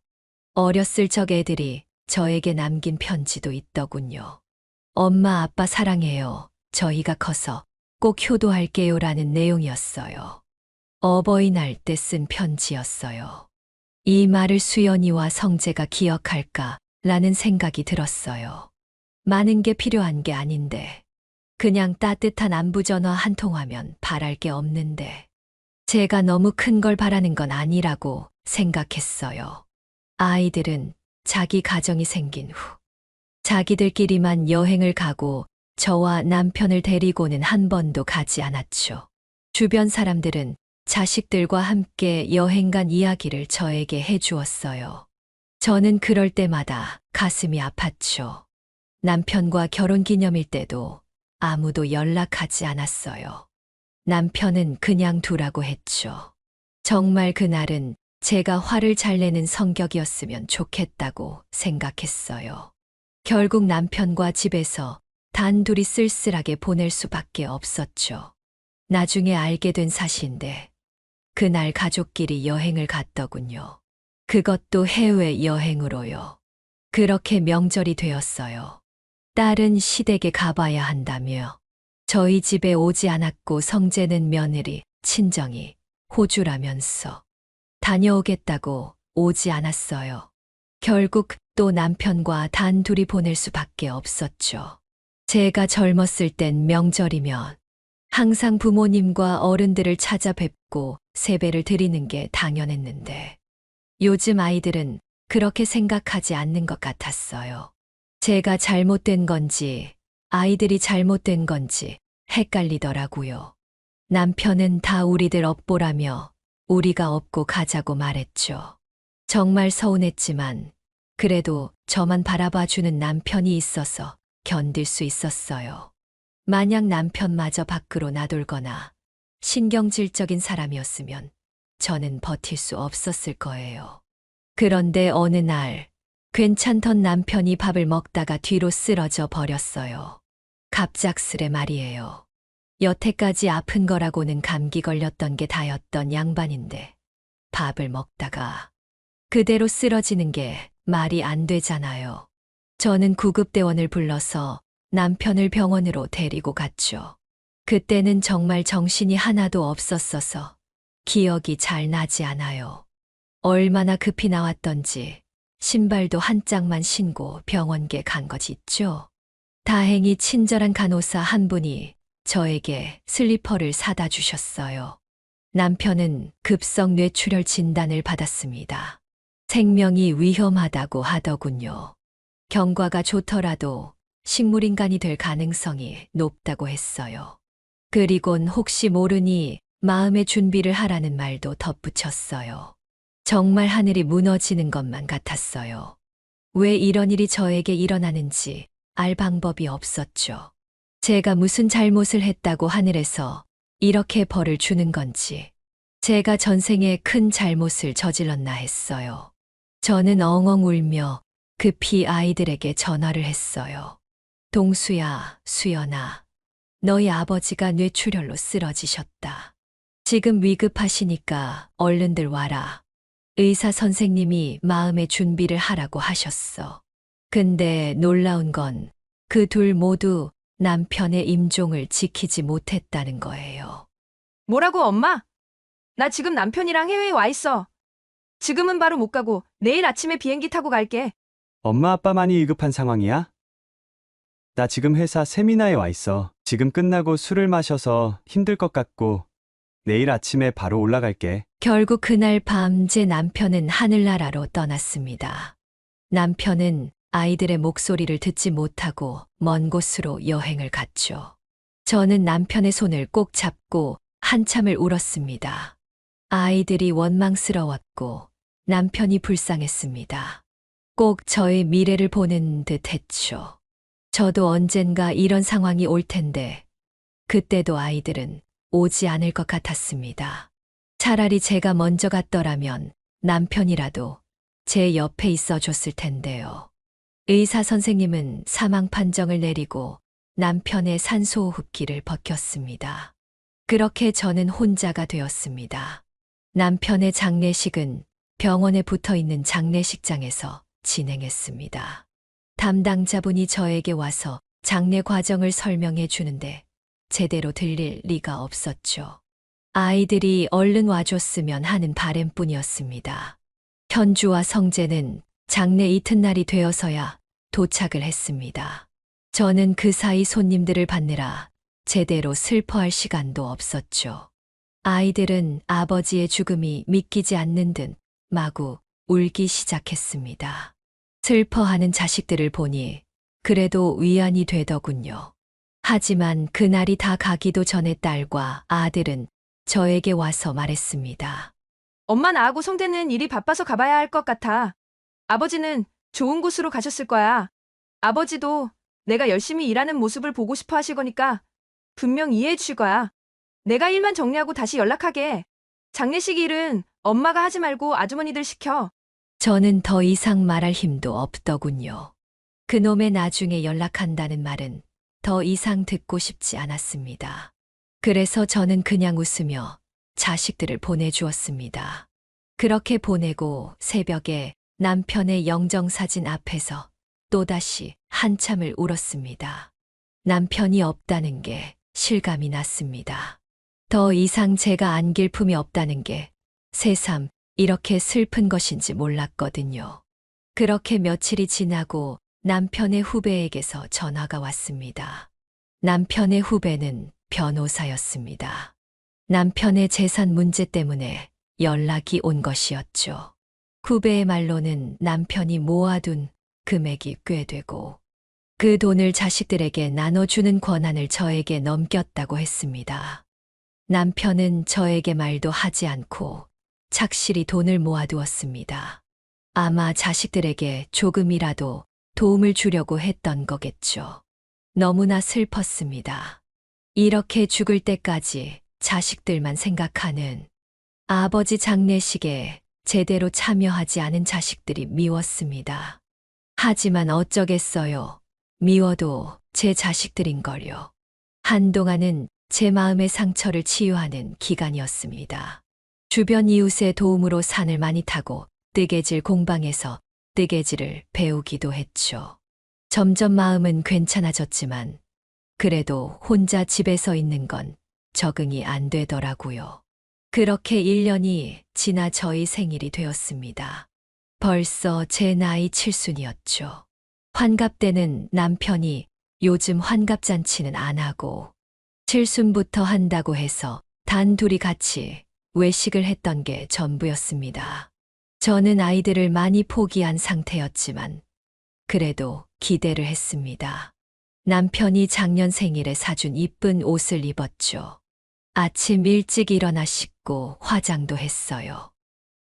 어렸을 적 애들이 저에게 남긴 편지도 있더군요. 엄마, 아빠 사랑해요. 저희가 커서 꼭 효도할게요라는 내용이었어요. 어버이날 때 쓴 편지였어요. 이 말을 수연이와 성재가 기억할까 라는 생각이 들었어요. 많은 게 필요한 게 아닌데, 그냥 따뜻한 안부전화 한 통화면 바랄 게 없는데, 제가 너무 큰 걸 바라는 건 아니라고 생각했어요. 아이들은 자기 가정이 생긴 후 자기들끼리만 여행을 가고 저와 남편을 데리고는 한 번도 가지 않았죠. 주변 사람들은 자식들과 함께 여행 간 이야기를 저에게 해주었어요. 저는 그럴 때마다 가슴이 아팠죠. 남편과 결혼 기념일 때도 아무도 연락하지 않았어요. 남편은 그냥 두라고 했죠. 정말 그날은 제가 화를 잘 내는 성격이었으면 좋겠다고 생각했어요. 결국 남편과 집에서 단둘이 쓸쓸하게 보낼 수밖에 없었죠. 나중에 알게 된 사실인데 그날 가족끼리 여행을 갔더군요. 그것도 해외 여행으로요. 그렇게 명절이 되었어요. 딸은 시댁에 가봐야 한다며 저희 집에 오지 않았고 성재는 며느리, 친정이 호주라면서 다녀오겠다고 오지 않았어요. 결국 또 남편과 단둘이 보낼 수밖에 없었죠. 제가 젊었을 땐 명절이면 항상 부모님과 어른들을 찾아뵙고 세배를 드리는 게 당연했는데 요즘 아이들은 그렇게 생각하지 않는 것 같았어요. 제가 잘못된 건지 아이들이 잘못된 건지 헷갈리더라고요. 남편은 다 우리들 업보라며 우리가 업고 가자고 말했죠. 정말 서운했지만 그래도 저만 바라봐주는 남편이 있어서 견딜 수 있었어요. 만약 남편마저 밖으로 나돌거나 신경질적인 사람이었으면 저는 버틸 수 없었을 거예요. 그런데 어느 날 괜찮던 남편이 밥을 먹다가 뒤로 쓰러져 버렸어요. 갑작스레 말이에요. 여태까지 아픈 거라고는 감기 걸렸던 게 다였던 양반인데 밥을 먹다가 그대로 쓰러지는 게 말이 안 되잖아요. 저는 구급대원을 불러서 남편을 병원으로 데리고 갔죠. 그때는 정말 정신이 하나도 없었어서 기억이 잘 나지 않아요. 얼마나 급히 나왔던지 신발도 한 짝만 신고 병원께 간 거지 있죠. 다행히 친절한 간호사 한 분이 저에게 슬리퍼를 사다 주셨어요. 남편은 급성 뇌출혈 진단을 받았습니다. 생명이 위험하다고 하더군요. 경과가 좋더라도 식물인간이 될 가능성이 높다고 했어요. 그리곤 혹시 모르니 마음의 준비를 하라는 말도 덧붙였어요. 정말 하늘이 무너지는 것만 같았어요. 왜 이런 일이 저에게 일어나는지 알 방법이 없었죠. 제가 무슨 잘못을 했다고 하늘에서 이렇게 벌을 주는 건지, 제가 전생에 큰 잘못을 저질렀나 했어요. 저는 엉엉 울며 급히 아이들에게 전화를 했어요. 동수야, 수연아, 너희 아버지가 뇌출혈로 쓰러지셨다. 지금 위급하시니까 얼른들 와라. 의사 선생님이 마음의 준비를 하라고 하셨어. 근데 놀라운 건 그 둘 모두 남편의 임종을 지키지 못했다는 거예요. 뭐라고 엄마? 나 지금 남편이랑 해외에 와 있어. 지금은 바로 못 가고 내일 아침에 비행기 타고 갈게. 엄마 아빠 많이 위급한 상황이야? 나 지금 회사 세미나에 와 있어. 지금 끝나고 술을 마셔서 힘들 것 같고 내일 아침에 바로 올라갈게. 결국 그날 밤 제 남편은 하늘나라로 떠났습니다. 남편은 아이들의 목소리를 듣지 못하고 먼 곳으로 여행을 갔죠. 저는 남편의 손을 꼭 잡고 한참을 울었습니다. 아이들이 원망스러웠고 남편이 불쌍했습니다. 꼭 저의 미래를 보는 듯 했죠. 저도 언젠가 이런 상황이 올 텐데 그때도 아이들은 오지 않을 것 같았습니다. 차라리 제가 먼저 갔더라면 남편이라도 제 옆에 있어 줬을 텐데요. 의사 선생님은 사망 판정을 내리고 남편의 산소호흡기를 벗겼습니다. 그렇게 저는 혼자가 되었습니다. 남편의 장례식은 병원에 붙어 있는 장례식장에서 진행했습니다. 담당자분이 저에게 와서 장례 과정을 설명해 주는데 제대로 들릴 리가 없었죠. 아이들이 얼른 와줬으면 하는 바람뿐이었습니다. 현주와 성재는 장례 이튿날이 되어서야 도착을 했습니다. 저는 그 사이 손님들을 받느라 제대로 슬퍼할 시간도 없었죠. 아이들은 아버지의 죽음이 믿기지 않는 듯 마구 울기 시작했습니다. 슬퍼하는 자식들을 보니 그래도 위안이 되더군요. 하지만 그날이 다 가기도 전에 딸과 아들은 저에게 와서 말했습니다. 엄마 나하고 성대는 일이 바빠서 가봐야 할 것 같아. 아버지는 좋은 곳으로 가셨을 거야. 아버지도 내가 열심히 일하는 모습을 보고 싶어 하실 거니까 분명 이해해 주실 거야. 내가 일만 정리하고 다시 연락하게. 장례식 일은 엄마가 하지 말고 아주머니들 시켜. 저는 더 이상 말할 힘도 없더군요. 그놈의 나중에 연락한다는 말은 더 이상 듣고 싶지 않았습니다. 그래서 저는 그냥 웃으며 자식들을 보내주었습니다. 그렇게 보내고 새벽에 남편의 영정사진 앞에서 또다시 한참을 울었습니다. 남편이 없다는 게 실감이 났습니다. 더 이상 제가 안길 품이 없다는 게 새삼 이렇게 슬픈 것인지 몰랐거든요. 그렇게 며칠이 지나고 남편의 후배에게서 전화가 왔습니다. 남편의 후배는 변호사였습니다. 남편의 재산 문제 때문에 연락이 온 것이었죠. 후배의 말로는 남편이 모아둔 금액이 꽤 되고 그 돈을 자식들에게 나눠주는 권한을 저에게 넘겼다고 했습니다. 남편은 저에게 말도 하지 않고 착실히 돈을 모아두었습니다. 아마 자식들에게 조금이라도 도움을 주려고 했던 거겠죠. 너무나 슬펐습니다. 이렇게 죽을 때까지 자식들만 생각하는 아버지 장례식에 제대로 참여하지 않은 자식들이 미웠습니다. 하지만 어쩌겠어요. 미워도 제 자식들인걸요. 한동안은 제 마음의 상처를 치유하는 기간이었습니다. 주변 이웃의 도움으로 산을 많이 타고 뜨개질 공방에서 뜨개질을 배우기도 했죠. 점점 마음은 괜찮아졌지만 그래도 혼자 집에서 있는 건 적응이 안 되더라고요. 그렇게 1년이 지나 저희 생일이 되었습니다. 벌써 제 나이 7순이었죠. 환갑 때는 남편이 요즘 환갑잔치는 안 하고 7순부터 한다고 해서 단 둘이 같이 외식을 했던 게 전부였습니다. 저는 아이들을 많이 포기한 상태였지만 그래도 기대를 했습니다. 남편이 작년 생일에 사준 이쁜 옷을 입었죠. 아침 일찍 일어나 씻고 화장도 했어요.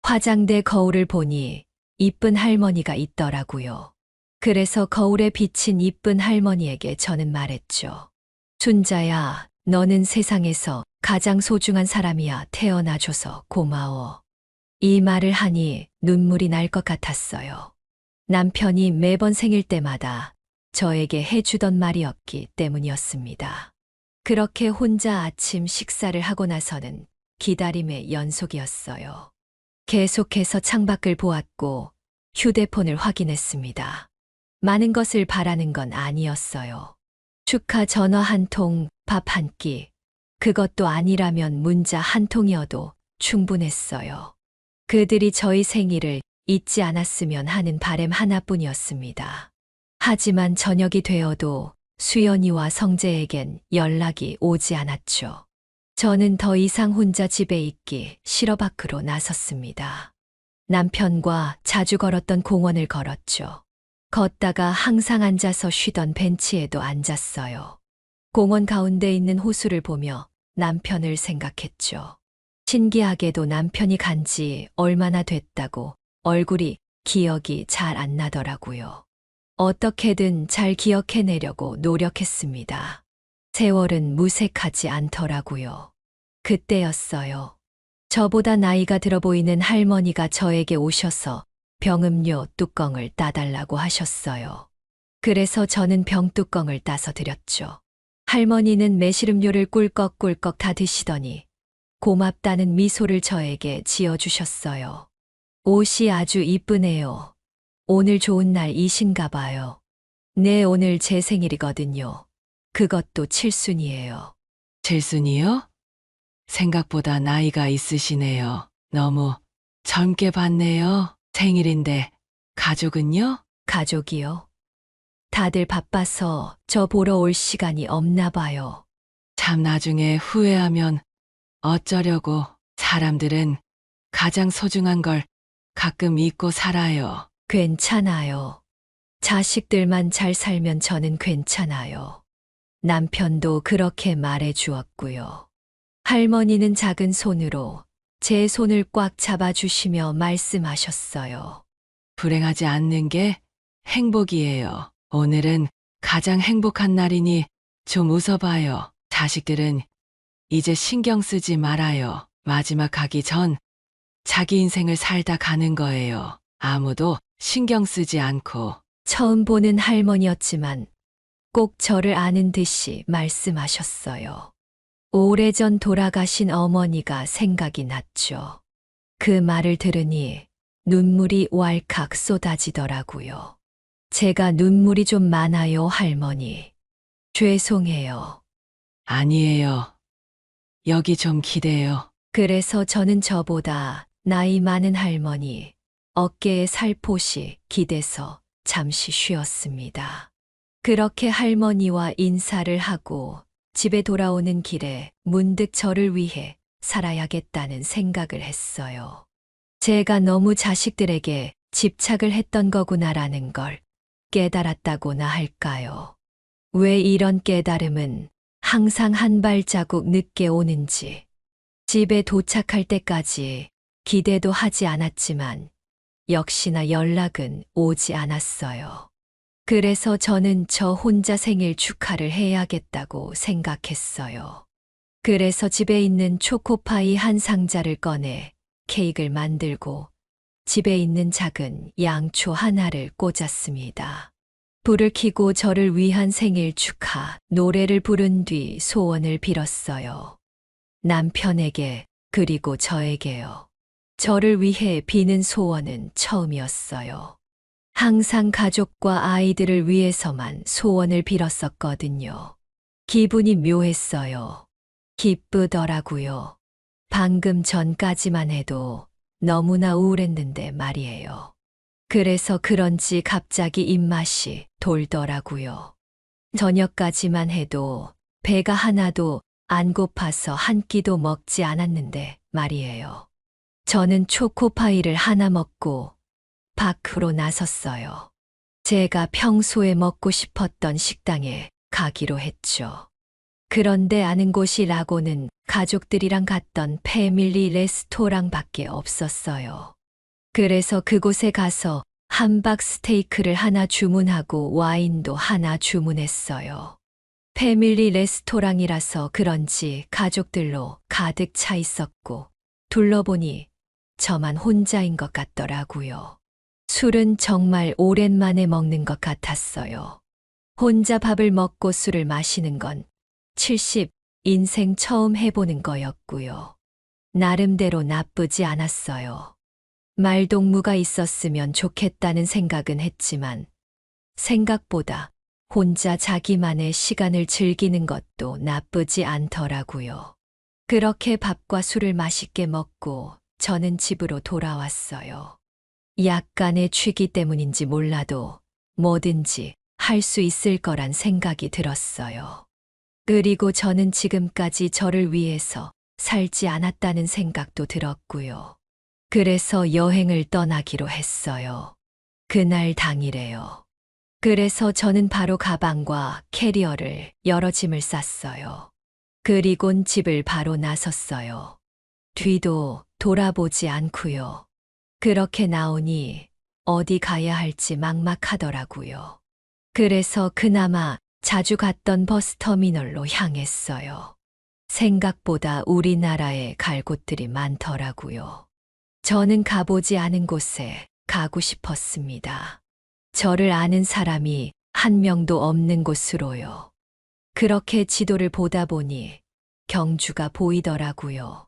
화장대 거울을 보니 이쁜 할머니가 있더라고요. 그래서 거울에 비친 이쁜 할머니에게 저는 말했죠. 순자야, 너는 세상에서 가장 소중한 사람이야. 태어나줘서 고마워. 이 말을 하니 눈물이 날 것 같았어요. 남편이 매번 생일 때마다 저에게 해주던 말이었기 때문이었습니다. 그렇게 혼자 아침 식사를 하고 나서는 기다림의 연속이었어요. 계속해서 창밖을 보았고 휴대폰을 확인했습니다. 많은 것을 바라는 건 아니었어요. 축하 전화 한 통, 밥 한 끼. 그것도 아니라면 문자 한 통이어도 충분했어요. 그들이 저희 생일을 잊지 않았으면 하는 바람 하나뿐이었습니다. 하지만 저녁이 되어도 수연이와 성재에겐 연락이 오지 않았죠. 저는 더 이상 혼자 집에 있기 싫어 밖으로 나섰습니다. 남편과 자주 걸었던 공원을 걸었죠. 걷다가 항상 앉아서 쉬던 벤치에도 앉았어요. 공원 가운데 있는 호수를 보며 남편을 생각했죠. 신기하게도 남편이 간지 얼마나 됐다고 얼굴이 기억이 잘 안 나더라고요. 어떻게든 잘 기억해내려고 노력했습니다. 세월은 무색하지 않더라고요. 그때였어요. 저보다 나이가 들어 보이는 할머니가 저에게 오셔서 병음료 뚜껑을 따달라고 하셨어요. 그래서 저는 병뚜껑을 따서 드렸죠. 할머니는 매실음료를 꿀꺽꿀꺽 다 드시더니 고맙다는 미소를 저에게 지어주셨어요. 옷이 아주 이쁘네요. 오늘 좋은 날이신가 봐요. 네, 오늘 제 생일이거든요. 그것도 7순이에요. 7순이요? 생각보다 나이가 있으시네요. 너무 젊게 봤네요. 생일인데 가족은요? 가족이요? 다들 바빠서 저 보러 올 시간이 없나 봐요. 참 나중에 후회하면 어쩌려고. 사람들은 가장 소중한 걸 가끔 잊고 살아요. 괜찮아요. 자식들만 잘 살면 저는 괜찮아요. 남편도 그렇게 말해 주었고요. 할머니는 작은 손으로 제 손을 꽉 잡아주시며 말씀하셨어요. 불행하지 않는 게 행복이에요. 오늘은 가장 행복한 날이니 좀 웃어봐요. 자식들은 이제 신경 쓰지 말아요. 마지막 가기 전 자기 인생을 살다 가는 거예요. 아무도 신경 쓰지 않고. 처음 보는 할머니였지만 꼭 저를 아는 듯이 말씀하셨어요. 오래전 돌아가신 어머니가 생각이 났죠. 그 말을 들으니 눈물이 왈칵 쏟아지더라고요. 제가 눈물이 좀 많아요, 할머니. 죄송해요. 아니에요. 여기 좀 기대요. 그래서 저는 저보다 나이 많은 할머니 어깨에 살포시 기대서 잠시 쉬었습니다. 그렇게 할머니와 인사를 하고 집에 돌아오는 길에 문득 저를 위해 살아야겠다는 생각을 했어요. 제가 너무 자식들에게 집착을 했던 거구나라는 걸 깨달았다고나 할까요? 왜 이런 깨달음은 항상 한 발자국 늦게 오는지. 집에 도착할 때까지 기대도 하지 않았지만 역시나 연락은 오지 않았어요. 그래서 저는 저 혼자 생일 축하를 해야겠다고 생각했어요. 그래서 집에 있는 초코파이 한 상자를 꺼내 케이크를 만들고 집에 있는 작은 양초 하나를 꽂았습니다. 불을 켜고 저를 위한 생일 축하 노래를 부른 뒤 소원을 빌었어요. 남편에게 그리고 저에게요. 저를 위해 비는 소원은 처음이었어요. 항상 가족과 아이들을 위해서만 소원을 빌었었거든요. 기분이 묘했어요. 기쁘더라고요. 방금 전까지만 해도 너무나 우울했는데 말이에요. 그래서 그런지 갑자기 입맛이 돌더라고요. 저녁까지만 해도 배가 하나도 안 고파서 한 끼도 먹지 않았는데 말이에요. 저는 초코파이를 하나 먹고 밖으로 나섰어요. 제가 평소에 먹고 싶었던 식당에 가기로 했죠. 그런데 아는 곳이라고는 가족들이랑 갔던 패밀리 레스토랑밖에 없었어요. 그래서 그곳에 가서 함박 스테이크를 하나 주문하고 와인도 하나 주문했어요. 패밀리 레스토랑이라서 그런지 가족들로 가득 차 있었고 둘러보니 저만 혼자인 것 같더라고요. 술은 정말 오랜만에 먹는 것 같았어요. 혼자 밥을 먹고 술을 마시는 건 70 인생 처음 해보는 거였고요. 나름대로 나쁘지 않았어요. 말동무가 있었으면 좋겠다는 생각은 했지만 생각보다 혼자 자기만의 시간을 즐기는 것도 나쁘지 않더라고요. 그렇게 밥과 술을 맛있게 먹고 저는 집으로 돌아왔어요. 약간의 취기 때문인지 몰라도 뭐든지 할 수 있을 거란 생각이 들었어요. 그리고 저는 지금까지 저를 위해서 살지 않았다는 생각도 들었고요. 그래서 여행을 떠나기로 했어요. 그날 당일에요. 그래서 저는 바로 가방과 캐리어를 여러 짐을 쌌어요. 그리곤 집을 바로 나섰어요. 뒤도 돌아보지 않고요. 그렇게 나오니 어디 가야 할지 막막하더라고요. 그래서 그나마 자주 갔던 버스터미널로 향했어요. 생각보다 우리나라에 갈 곳들이 많더라고요. 저는 가보지 않은 곳에 가고 싶었습니다. 저를 아는 사람이 한 명도 없는 곳으로요. 그렇게 지도를 보다 보니 경주가 보이더라고요.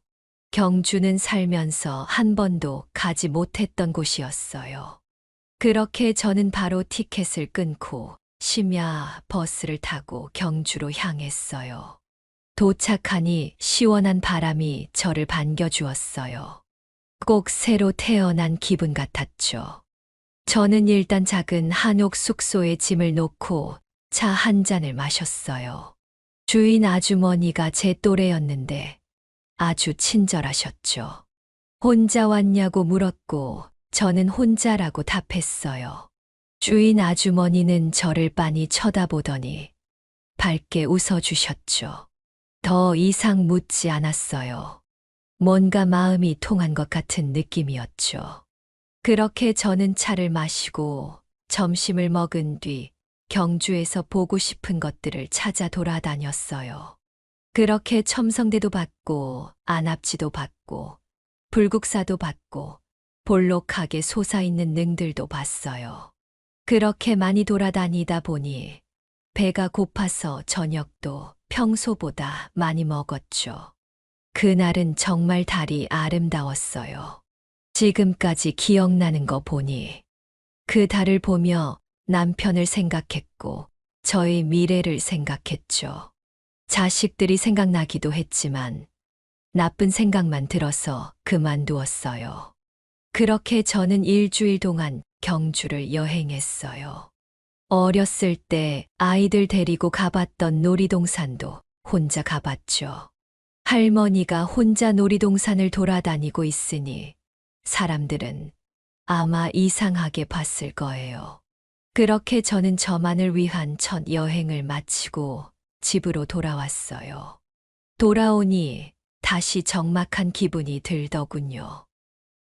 경주는 살면서 한 번도 가지 못했던 곳이었어요. 그렇게 저는 바로 티켓을 끊고 심야 버스를 타고 경주로 향했어요. 도착하니 시원한 바람이 저를 반겨주었어요. 꼭 새로 태어난 기분 같았죠. 저는 일단 작은 한옥 숙소에 짐을 놓고 차 한 잔을 마셨어요. 주인 아주머니가 제 또래였는데 아주 친절하셨죠. 혼자 왔냐고 물었고 저는 혼자라고 답했어요. 주인 아주머니는 저를 빤히 쳐다보더니 밝게 웃어주셨죠. 더 이상 묻지 않았어요. 뭔가 마음이 통한 것 같은 느낌이었죠. 그렇게 저는 차를 마시고 점심을 먹은 뒤 경주에서 보고 싶은 것들을 찾아 돌아다녔어요. 그렇게 첨성대도 받고 안압지도 받고 불국사도 받고 볼록하게 솟아있는 능들도 봤어요. 그렇게 많이 돌아다니다 보니 배가 고파서 저녁도 평소보다 많이 먹었죠. 그날은 정말 달이 아름다웠어요. 지금까지 기억나는 거 보니 그 달을 보며 남편을 생각했고 저의 미래를 생각했죠. 자식들이 생각나기도 했지만 나쁜 생각만 들어서 그만두었어요. 그렇게 저는 일주일 동안 경주를 여행했어요. 어렸을 때 아이들 데리고 가봤던 놀이동산도 혼자 가봤죠. 할머니가 혼자 놀이동산을 돌아다니고 있으니 사람들은 아마 이상하게 봤을 거예요. 그렇게 저는 저만을 위한 첫 여행을 마치고 집으로 돌아왔어요. 돌아오니 다시 적막한 기분이 들더군요.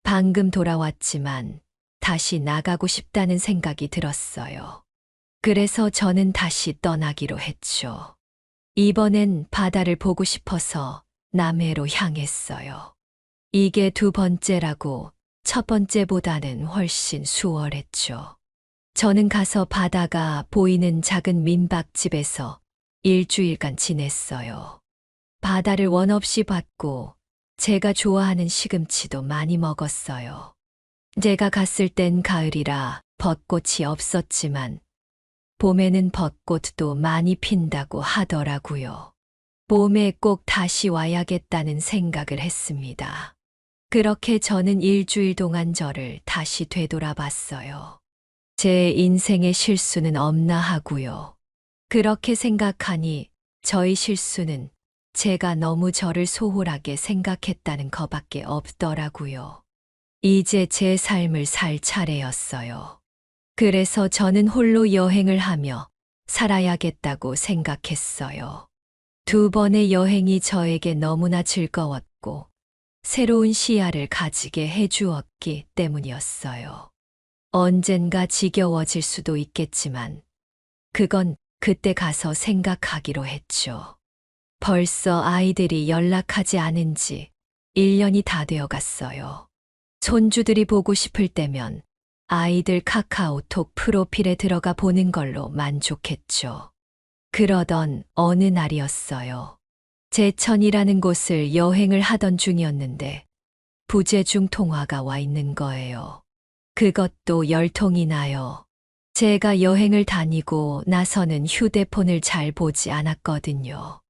방금 돌아왔지만 다시 나가고 싶다는 생각이 들었어요. 그래서 저는 다시 떠나기로 했죠. 이번엔 바다를 보고 싶어서 남해로 향했어요. 이게 두 번째라고 첫 번째보다는 훨씬 수월했죠. 저는 가서 바다가 보이는 작은 민박집에서 일주일간 지냈어요. 바다를 원 없이 봤고 제가 좋아하는 시금치도 많이 먹었어요. 제가 갔을 땐 가을이라 벚꽃이 없었지만 봄에는 벚꽃도 많이 핀다고 하더라고요. 봄에 꼭 다시 와야겠다는 생각을 했습니다. 그렇게 저는 일주일 동안 저를 다시 되돌아봤어요. 제 인생에 실수는 없나 하고요. 그렇게 생각하니 저의 실수는 제가 너무 저를 소홀하게 생각했다는 거밖에 없더라고요. 이제 제 삶을 살 차례였어요. 그래서 저는 홀로 여행을 하며 살아야겠다고 생각했어요. 두 번의 여행이 저에게 너무나 즐거웠고 새로운 시야를 가지게 해주었기 때문이었어요. 언젠가 지겨워질 수도 있겠지만 그건 그때 가서 생각하기로 했죠. 벌써 아이들이 연락하지 않은 지 1년이 다 되어 갔어요. 손주들이 보고 싶을 때면 아이들 카카오톡 프로필에 들어가 보는 걸로 만족했죠. 그러던 어느 날이었어요. 제천이라는 곳을 여행을 하던 중이었는데 부재중 통화가 와 있는 거예요. 그것도 10통이 나요. 제가 여행을 다니고 나서는 휴대폰을 잘 보지 않았거든요.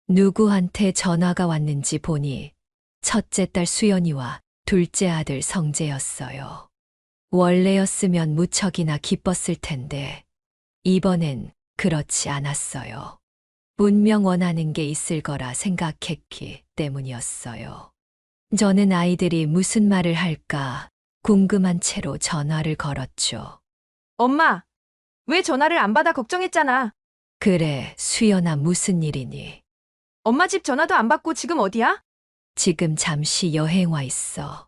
누구한테 전화가 왔는지 보니 첫째 딸 수연이와 둘째 아들 성재였어요. 원래였으면 무척이나 기뻤을 텐데 이번엔 그렇지 않았어요. 분명 원하는 게 있을 거라 생각했기 때문이었어요. 저는 아이들이 무슨 말을 할까 궁금한 채로 전화를 걸었죠. 엄마, 왜 전화를 안 받아 걱정했잖아. 그래, 수연아 무슨 일이니? 엄마 집 전화도 안 받고 지금 어디야? 지금 잠시 여행 와 있어.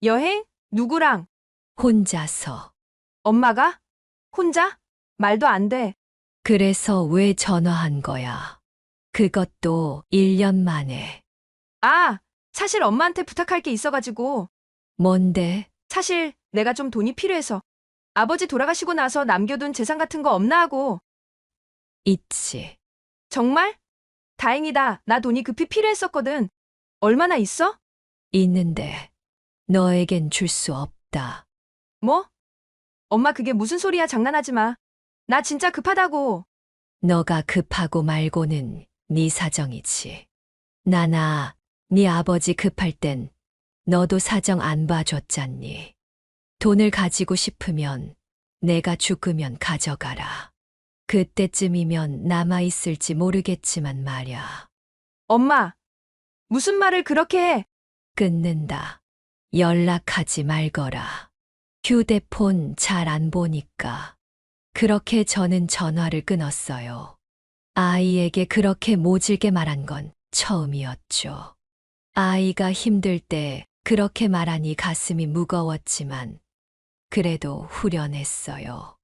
여행? 누구랑? 혼자서. 엄마가? 혼자? 말도 안 돼. 그래서 왜 전화한 거야? 그것도 1년 만에. 아, 사실 엄마한테 부탁할 게 있어가지고. 뭔데? 사실 내가 좀 돈이 필요해서. 아버지 돌아가시고 나서 남겨둔 재산 같은 거 없나 하고. 있지. 정말? 다행이다. 나 돈이 급히 필요했었거든. 얼마나 있어? 있는데 너에겐 줄 수 없다. 뭐? 엄마 그게 무슨 소리야? 장난하지 마. 나 진짜 급하다고. 너가 급하고 말고는 네 사정이지. 나나 네 아버지 급할 땐 너도 사정 안 봐줬잖니. 돈을 가지고 싶으면 내가 죽으면 가져가라. 그때쯤이면 남아있을지 모르겠지만 말야. 엄마, 무슨 말을 그렇게 해? 끊는다. 연락하지 말거라. 휴대폰 잘 안 보니까. 그렇게 저는 전화를 끊었어요. 아이에게 그렇게 모질게 말한 건 처음이었죠. 아이가 힘들 때 그렇게 말하니 가슴이 무거웠지만 그래도 후련했어요.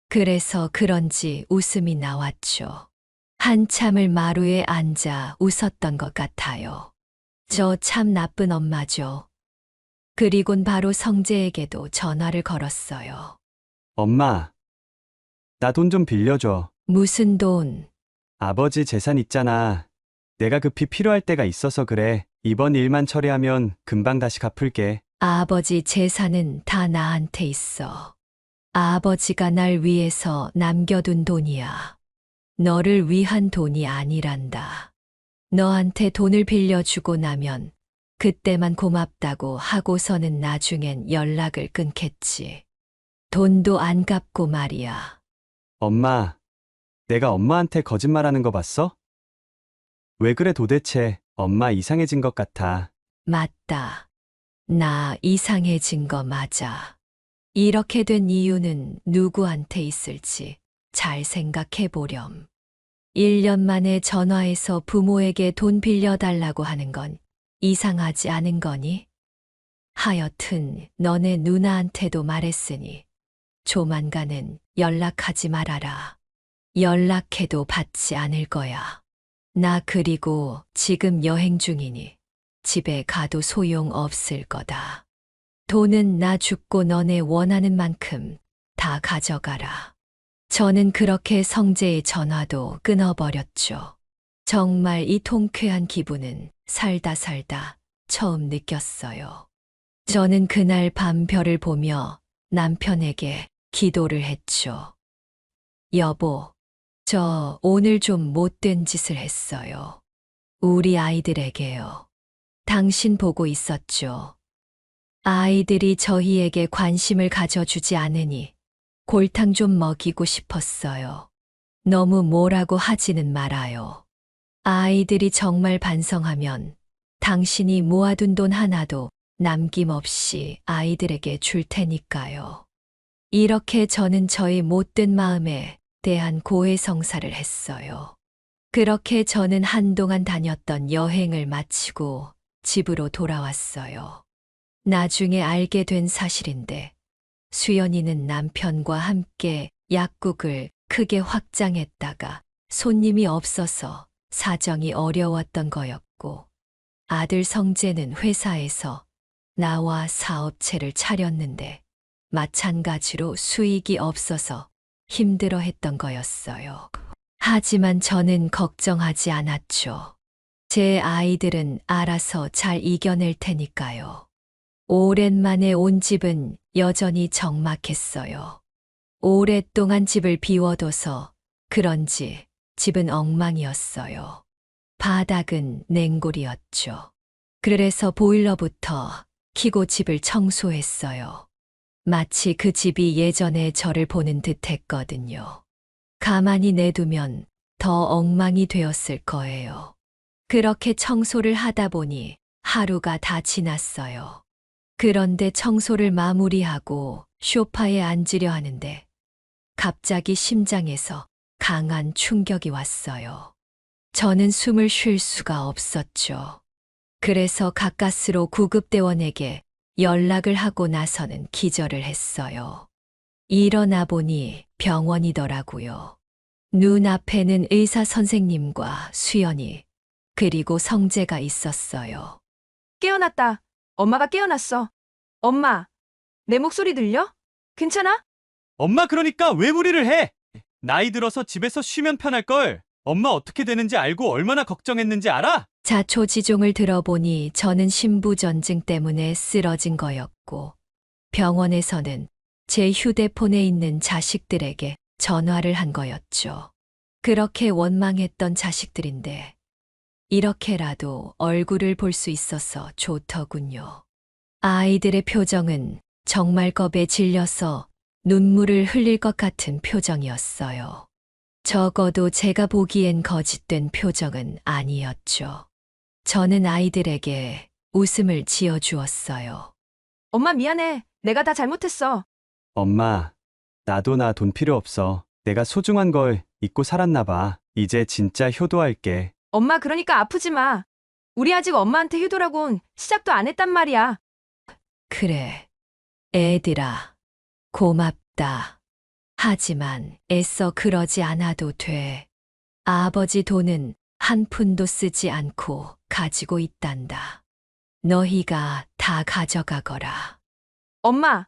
그래서 그런지 웃음이 나왔죠. 한참을 마루에 앉아 웃었던 것 같아요. 저 참 나쁜 엄마죠. 그리곤 바로 성재에게도 전화를 걸었어요. 엄마, 나 돈 좀 빌려줘. 무슨 돈? 아버지 재산 있잖아. 내가 급히 필요할 때가 있어서 그래. 이번 일만 처리하면 금방 다시 갚을게. 아버지 재산은 다 나한테 있어. 아버지가 날 위해서 남겨둔 돈이야. 너를 위한 돈이 아니란다. 너한테 돈을 빌려주고 나면 그때만 고맙다고 하고서는 나중엔 연락을 끊겠지. 돈도 안 갚고 말이야. 엄마, 내가 엄마한테 거짓말하는 거 봤어? 왜 그래 도대체? 엄마 이상해진 것 같아. 맞다. 나 이상해진 거 맞아. 이렇게 된 이유는 누구한테 있을지 잘 생각해 보렴. 1년 만에 전화해서 부모에게 돈 빌려달라고 하는 건 이상하지 않은 거니? 하여튼 너네 누나한테도 말했으니 조만간은 연락하지 말아라. 연락해도 받지 않을 거야. 나 그리고 지금 여행 중이니 집에 가도 소용 없을 거다. 돈은 나 죽고 너네 원하는 만큼 다 가져가라. 저는 그렇게 성재의 전화도 끊어버렸죠. 정말 이 통쾌한 기분은 살다 처음 느꼈어요. 저는 그날 밤 별을 보며 남편에게 기도를 했죠. 여보, 저 오늘 좀 못된 짓을 했어요. 우리 아이들에게요. 당신 보고 있었죠. 아이들이 저희에게 관심을 가져주지 않으니 골탕 좀 먹이고 싶었어요. 너무 뭐라고 하지는 말아요. 아이들이 정말 반성하면 당신이 모아둔 돈 하나도 남김없이 아이들에게 줄 테니까요. 이렇게 저는 저의 못된 마음에 대한 고해성사를 했어요. 그렇게 저는 한동안 다녔던 여행을 마치고 집으로 돌아왔어요. 나중에 알게 된 사실인데 수연이는 남편과 함께 약국을 크게 확장했다가 손님이 없어서 사정이 어려웠던 거였고 아들 성재는 회사에서 나와 사업체를 차렸는데 마찬가지로 수익이 없어서 힘들어했던 거였어요. 하지만 저는 걱정하지 않았죠. 제 아이들은 알아서 잘 이겨낼 테니까요. 오랜만에 온 집은 여전히 적막했어요. 오랫동안 집을 비워둬서 그런지 집은 엉망이었어요. 바닥은 냉골이었죠. 그래서 보일러부터 켜고 집을 청소했어요. 마치 그 집이 예전에 저를 보는 듯 했거든요. 가만히 내두면 더 엉망이 되었을 거예요. 그렇게 청소를 하다 보니 하루가 다 지났어요. 그런데 청소를 마무리하고 소파에 앉으려 하는데 갑자기 심장에서 강한 충격이 왔어요. 저는 숨을 쉴 수가 없었죠. 그래서 가까스로 구급대원에게 연락을 하고 나서는 기절을 했어요. 일어나 보니 병원이더라고요. 눈앞에는 의사 선생님과 수연이 그리고 성재가 있었어요. 깨어났다. 엄마가 깨어났어. 엄마, 내 목소리 들려? 괜찮아? 엄마 그러니까 왜 무리를 해? 나이 들어서 집에서 쉬면 편할걸. 엄마 어떻게 되는지 알고 얼마나 걱정했는지 알아? 자초지종을 들어보니 저는 신부전증 때문에 쓰러진 거였고 병원에서는 제 휴대폰에 있는 자식들에게 전화를 한 거였죠. 그렇게 원망했던 자식들인데 이렇게라도 얼굴을 볼 수 있어서 좋더군요. 아이들의 표정은 정말 겁에 질려서 눈물을 흘릴 것 같은 표정이었어요. 적어도 제가 보기엔 거짓된 표정은 아니었죠. 저는 아이들에게 웃음을 지어주었어요. 엄마 미안해. 내가 다 잘못했어. 엄마, 나도 나 돈 필요 없어. 내가 소중한 걸 잊고 살았나 봐. 이제 진짜 효도할게. 엄마 그러니까 아프지 마. 우리 아직 엄마한테 효도라곤 시작도 안 했단 말이야. 그래, 애들아, 고맙다. 하지만 애써 그러지 않아도 돼. 아버지 돈은 한 푼도 쓰지 않고 가지고 있단다. 너희가 다 가져가거라. 엄마,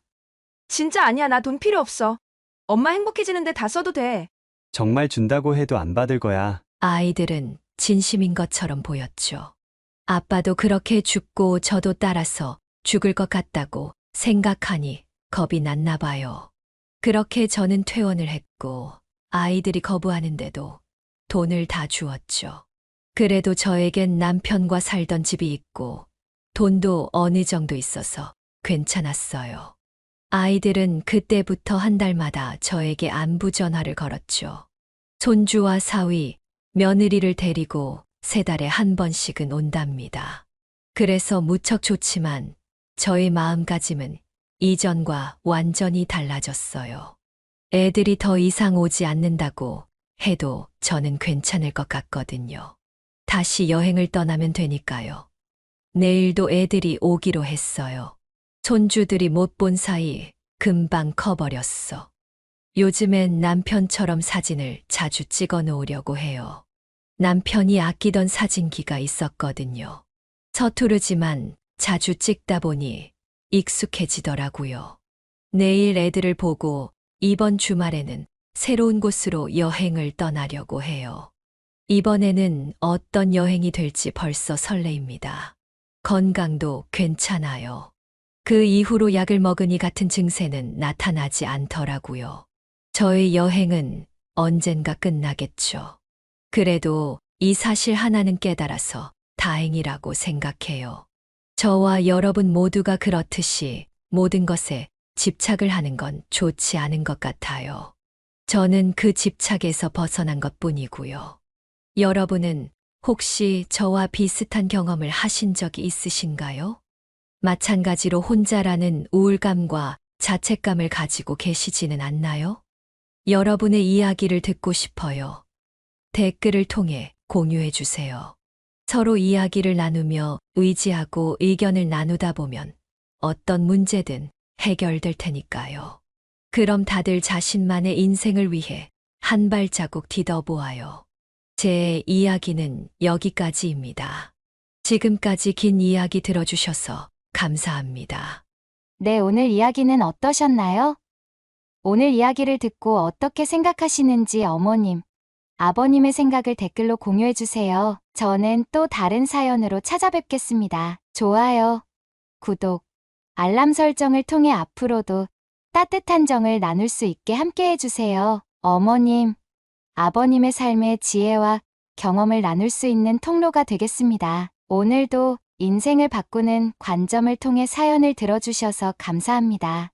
진짜 아니야. 나 돈 필요 없어. 엄마 행복해지는데 다 써도 돼. 정말 준다고 해도 안 받을 거야. 아이들은 진심인 것처럼 보였죠. 아빠도 그렇게 죽고 저도 따라서 죽을 것 같다고 생각하니 겁이 났나 봐요. 그렇게 저는 퇴원을 했고 아이들이 거부하는데도 돈을 다 주었죠. 그래도 저에겐 남편과 살던 집이 있고 돈도 어느 정도 있어서 괜찮았어요. 아이들은 그때부터 한 달마다 저에게 안부 전화를 걸었죠. 손주와 사위, 며느리를 데리고 3달에 한 번씩은 온답니다. 그래서 무척 좋지만 저의 마음가짐은 이전과 완전히 달라졌어요. 애들이 더 이상 오지 않는다고 해도 저는 괜찮을 것 같거든요. 다시 여행을 떠나면 되니까요. 내일도 애들이 오기로 했어요. 손주들이 못 본 사이 금방 커버렸어. 요즘엔 남편처럼 사진을 자주 찍어 놓으려고 해요. 남편이 아끼던 사진기가 있었거든요. 서투르지만 자주 찍다 보니 익숙해지더라고요. 내일 애들을 보고 이번 주말에는 새로운 곳으로 여행을 떠나려고 해요. 이번에는 어떤 여행이 될지 벌써 설레입니다. 건강도 괜찮아요. 그 이후로 약을 먹으니 같은 증세는 나타나지 않더라고요. 저의 여행은 언젠가 끝나겠죠. 그래도 이 사실 하나는 깨달아서 다행이라고 생각해요. 저와 여러분 모두가 그렇듯이 모든 것에 집착을 하는 건 좋지 않은 것 같아요. 저는 그 집착에서 벗어난 것 뿐이고요. 여러분은 혹시 저와 비슷한 경험을 하신 적이 있으신가요? 마찬가지로 혼자라는 우울감과 자책감을 가지고 계시지는 않나요? 여러분의 이야기를 듣고 싶어요. 댓글을 통해 공유해 주세요. 서로 이야기를 나누며 의지하고 의견을 나누다 보면 어떤 문제든 해결될 테니까요. 그럼 다들 자신만의 인생을 위해 한 발자국 디뎌보아요. 제 이야기는 여기까지입니다. 지금까지 긴 이야기 들어주셔서 감사합니다. 네, 오늘 이야기는 어떠셨나요? 오늘 이야기를 듣고 어떻게 생각하시는지 어머님, 아버님의 생각을 댓글로 공유해주세요. 저는 또 다른 사연으로 찾아뵙겠습니다. 좋아요, 구독, 알람 설정을 통해 앞으로도 따뜻한 정을 나눌 수 있게 함께 해주세요. 어머님, 아버님의 삶의 지혜와 경험을 나눌 수 있는 통로가 되겠습니다. 오늘도 인생을 바꾸는 관점을 통해 사연을 들어주셔서 감사합니다.